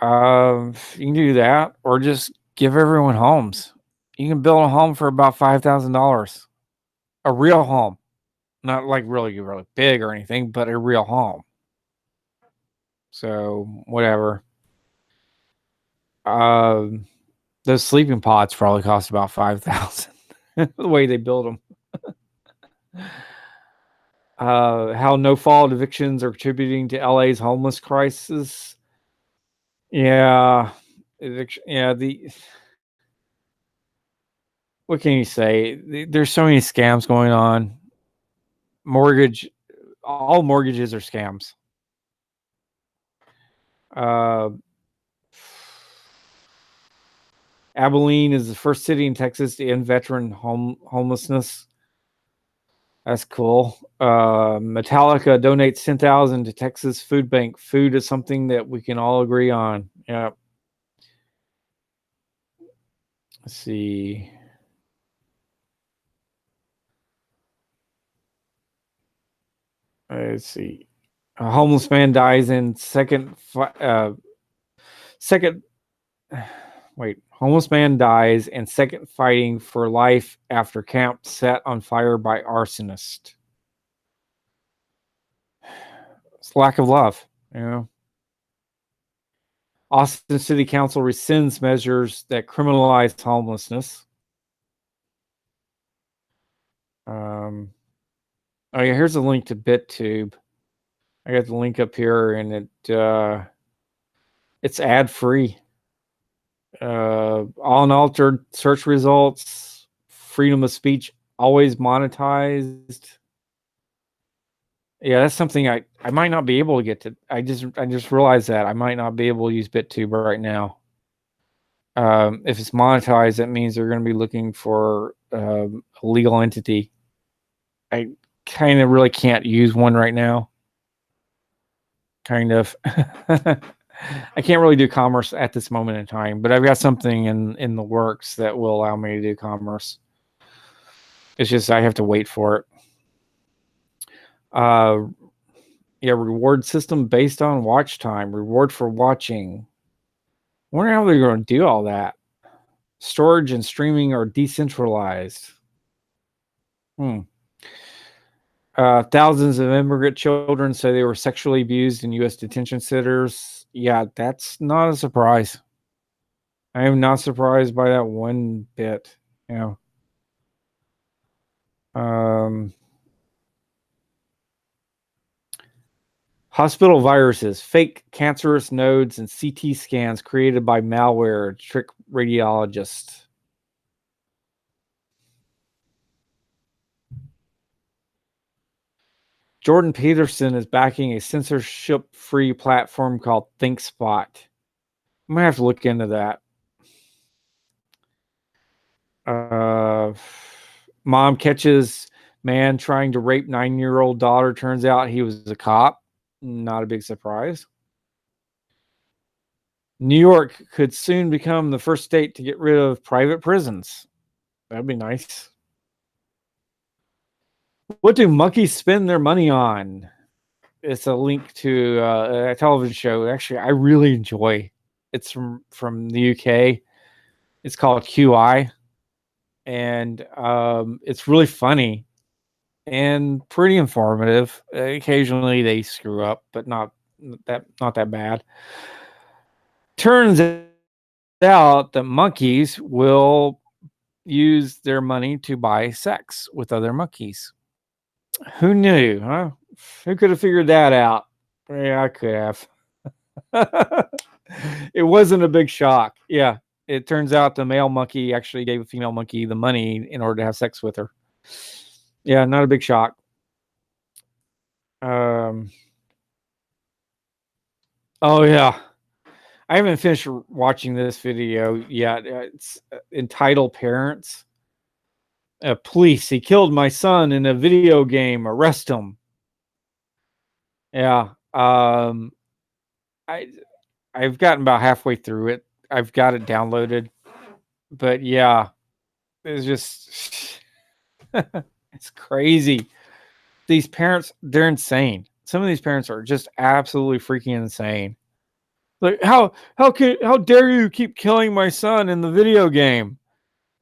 you can do that, or just give everyone homes. You can build a home for about $5,000, a real home, not like really really big or anything, but a real home. So whatever. Um, those sleeping pods probably cost about 5,000. The way they build them. How no fault evictions are contributing to LA's homeless crisis. Yeah, what can you say? There's so many scams going on. All mortgages are scams. Abilene is the first city in Texas to end veteran homelessness. That's cool. Metallica donates 10,000 to Texas Food Bank. Food is something that we can all agree on. Yeah. Let's see. Let's see. A homeless man dies in homeless man dies and second fighting for life after camp set on fire by arsonist. It's lack of love, Austin City Council rescinds measures that criminalize homelessness. Oh yeah, here's a link to BitTube. I got the link up here, and it's ad free. All unaltered search results, freedom of speech always monetized. Yeah, that's something I might not be able to get to. I just realized that I might not be able to use BitTube right now. If it's monetized, that means they're going to be looking for a legal entity. I kind of really can't use one right now. Kind of. I can't really do commerce at this moment in time, but I've got something in the works that will allow me to do commerce. It's just I have to wait for it. Reward system based on watch time. Reward for watching. I wonder how they're going to do all that. Storage and streaming are decentralized. Thousands of immigrant children say they were sexually abused in U.S. detention centers. Yeah, that's not a surprise. I am not surprised by that one bit. Hospital viruses, fake cancerous nodes, and CT scans created by malware trick radiologists. Jordan Peterson is backing a censorship-free platform called ThinkSpot. I'm gonna have to look into that. Mom catches man trying to rape 9-year-old daughter. Turns out he was a cop. Not a big surprise. New York could soon become the first state to get rid of private prisons. That'd be nice. What do monkeys spend their money on? It's a link to a television show. Actually, I really enjoy. It's from the UK. It's called QI, and it's really funny and pretty informative. Occasionally they screw up, but not that bad. Turns out that monkeys will use their money to buy sex with other monkeys. Who knew, huh? Who could have figured that out? Yeah, I could have. It wasn't a big shock. Yeah, it turns out the male monkey actually gave a female monkey the money in order to have sex with her. Yeah, not a big shock. Oh yeah, I haven't finished watching this video yet. It's entitled "Parents." Police, he killed my son in a video game. Arrest him. Yeah. I've gotten about halfway through it. I've got it downloaded. But yeah, it's just it's crazy. These parents, they're insane. Some of these parents are just absolutely freaking insane. Like, how dare you keep killing my son in the video game?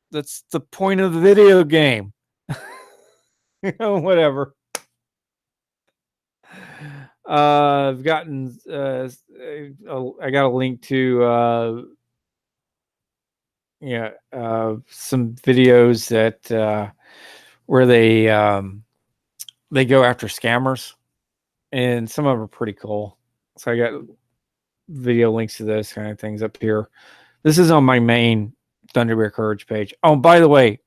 That's the point of the video game. Whatever. I've gotten I got a link to some videos that where they go after scammers, and some of them are pretty cool. So I got video links to those kind of things up here. This is on my main Thunder Bear Courage page. Oh, by the way,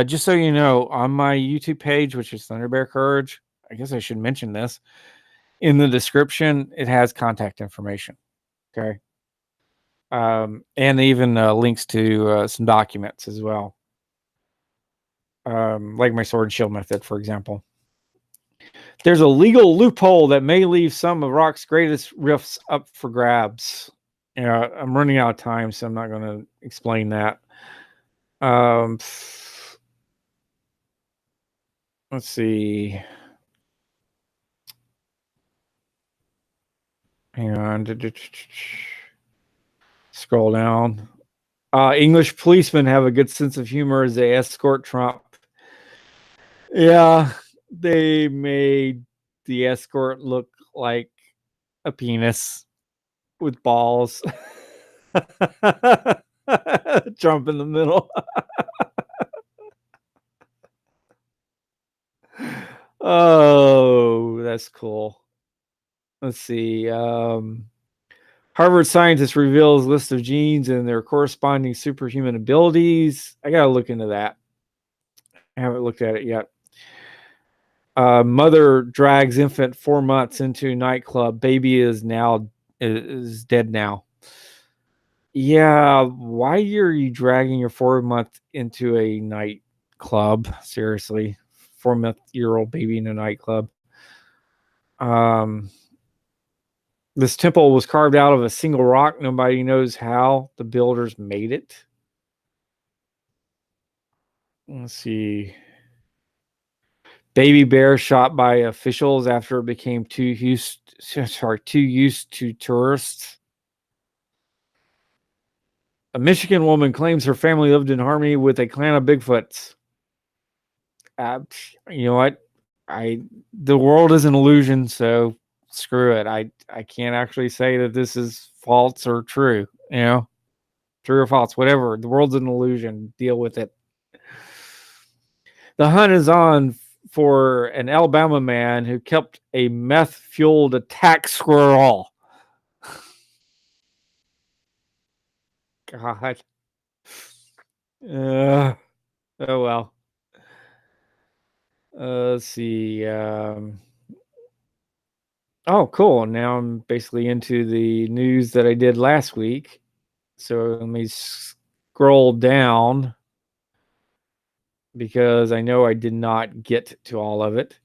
just so you know, on my YouTube page, which is Thunder Bear Courage, I guess I should mention this. In the description, it has contact information. Okay. And even links to some documents as well. Like my sword and shield method, for example. There's a legal loophole that may leave some of rock's greatest riffs up for grabs. Yeah, I'm running out of time, so I'm not going to explain that. Let's see. Hang on. Scroll down. English policemen have a good sense of humor as they escort Trump. Yeah, they made the escort look like a penis with balls. Trump in the middle. Oh, that's cool. Let's see. Harvard scientist reveals list of genes and their corresponding superhuman abilities. I gotta look into that. I haven't looked at it yet. Mother drags infant 4 months into nightclub. Baby is dead now. Yeah, why are you dragging your 4-month into a nightclub? Seriously, 4-month-year-old baby in a nightclub. This temple was carved out of a single rock. Nobody knows how the builders made it. Let's see. Baby bear shot by officials after it became too used to tourists. A Michigan woman claims her family lived in harmony with a clan of Bigfoots. You know what? The world is an illusion, so screw it. I can't actually say that this is false or true. True or false, whatever. The world's an illusion. Deal with it. The hunt is on for an Alabama man who kept a meth-fueled attack squirrel. God. Oh well. Let's see. Oh, cool. Now I'm basically into the news that I did last week. So let me scroll down because I know I did not get to all of it.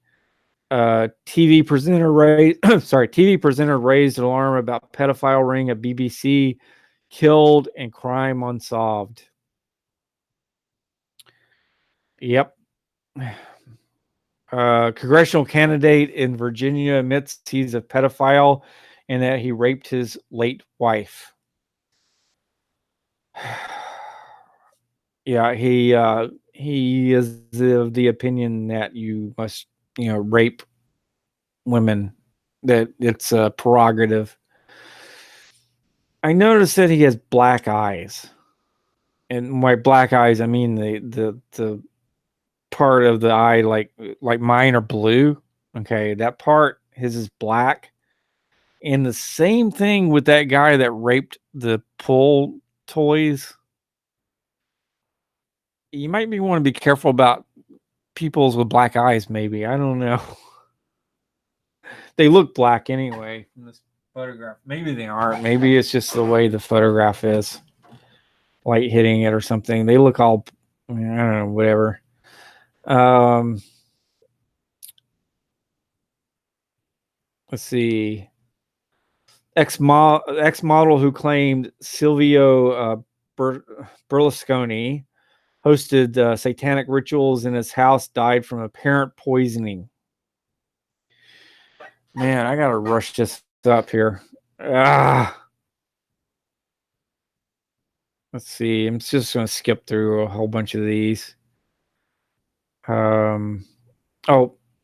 TV presenter raised alarm about pedophile ring at BBC, killed and crime unsolved. Yep. Congressional candidate in Virginia admits he's a pedophile and that he raped his late wife. Yeah, he is of the opinion that you must, rape women, that it's a prerogative. I noticed that he has black eyes. And by black eyes, I mean the part of the eye like mine are blue. Okay, that part his is black. And the same thing with that guy that raped the pull toys. You might want to be careful about people's with black eyes, maybe. I don't know. They look black anyway in this photograph. Maybe they aren't. Maybe it's just the way the photograph is. Light hitting it or something. They look all, I don't know, whatever. Let's see. Ex-model who claimed Silvio Berlusconi hosted satanic rituals in his house died from apparent poisoning. Man, I gotta rush this up here. Let's see. I'm just gonna skip through a whole bunch of these.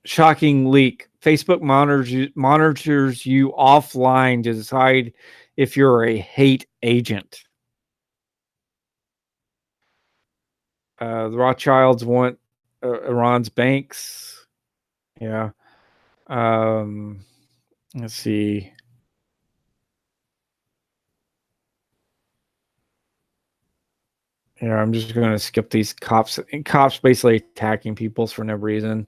Shocking leak. Facebook monitors you offline to decide if you're a hate agent. The Rothschilds want Iran's banks. Yeah. Let's see. Yeah, I'm just going to skip these cops. Cops basically attacking people for no reason.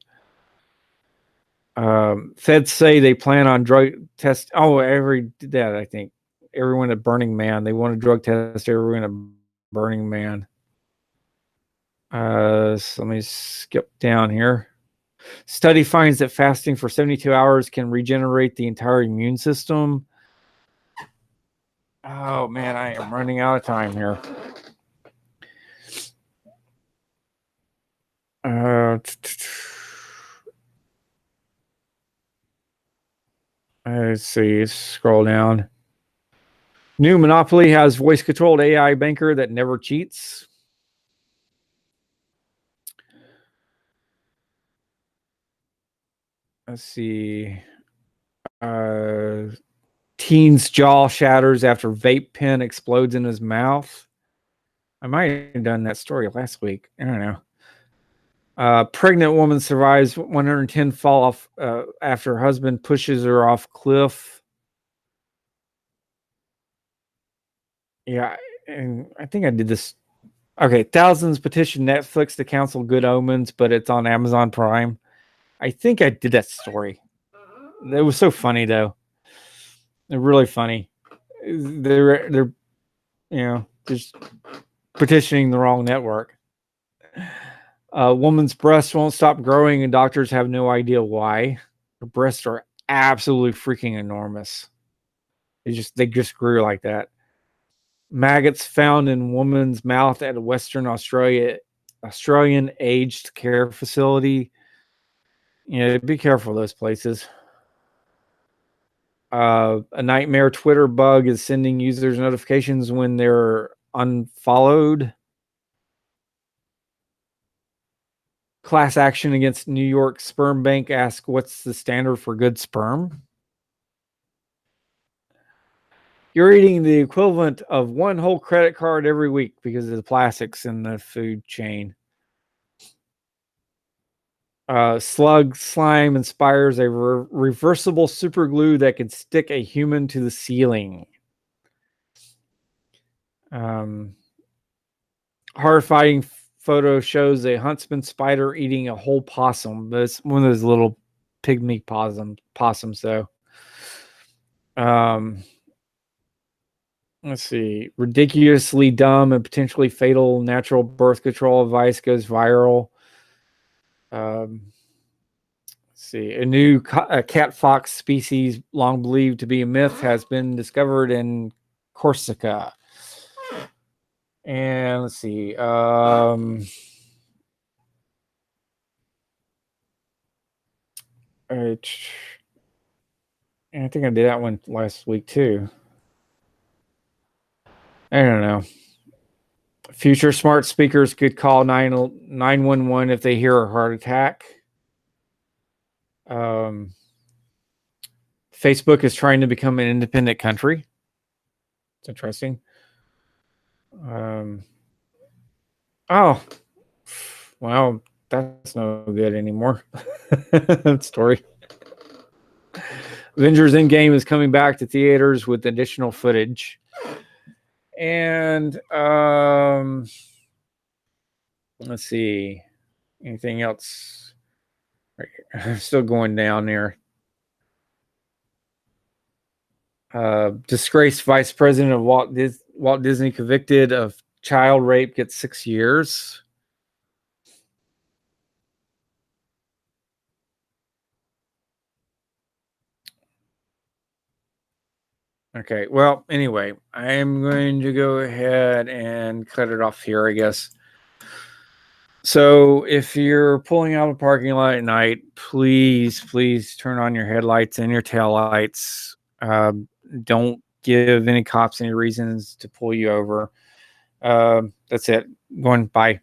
Feds say they plan on drug test. Oh, did that, I think. Everyone at Burning Man. They want to drug test everyone at Burning Man. So let me skip down here. Study finds that fasting for 72 hours can regenerate the entire immune system. Oh, man, I am running out of time here. Let's see. Scroll down. New monopoly has voice-controlled AI banker that never cheats. Let's see. Teen's jaw shatters after vape pen explodes in his mouth. I might have done that story last week. I don't know. Pregnant woman survives 110 fall off after husband pushes her off cliff. Yeah, and I think I did this. Okay, thousands petition Netflix to cancel Good Omens, but it's on Amazon Prime. I think I did that story. It was so funny though. They're really funny. They're just petitioning the wrong network. A woman's breasts won't stop growing, and doctors have no idea why. Her breasts are absolutely freaking enormous. They just grew like that. Maggots found in woman's mouth at a Western Australian aged care facility. Yeah, be careful of those places. A nightmare Twitter bug is sending users notifications when they're unfollowed. Class action against New York Sperm Bank asks what's the standard for good sperm? You're eating the equivalent of one whole credit card every week because of the plastics in the food chain. Slug slime inspires a reversible super glue that can stick a human to the ceiling. Horrifying photo shows a huntsman spider eating a whole possum. That's one of those little pygmy possums though. Let's see. Ridiculously dumb and potentially fatal natural birth control advice goes viral. Let's see. A new cat fox species, long believed to be a myth, has been discovered in Corsica. And let's see. I think I did that one last week too. I don't know. Future smart speakers could call 911 if they hear a heart attack. Facebook is trying to become an independent country. It's interesting. Oh, well, that's no good anymore. Story. Avengers Endgame is coming back to theaters with additional footage. And let's see. Anything else? Right here. I'm still going down there. Disgraced vice president of Walt Disney convicted of child rape gets 6 years. Okay, well, anyway, I am going to go ahead and cut it off here, I guess. So if you're pulling out of a parking lot at night, please turn on your headlights and your taillights. Don't give any cops any reasons to pull you over. That's it. Going, bye.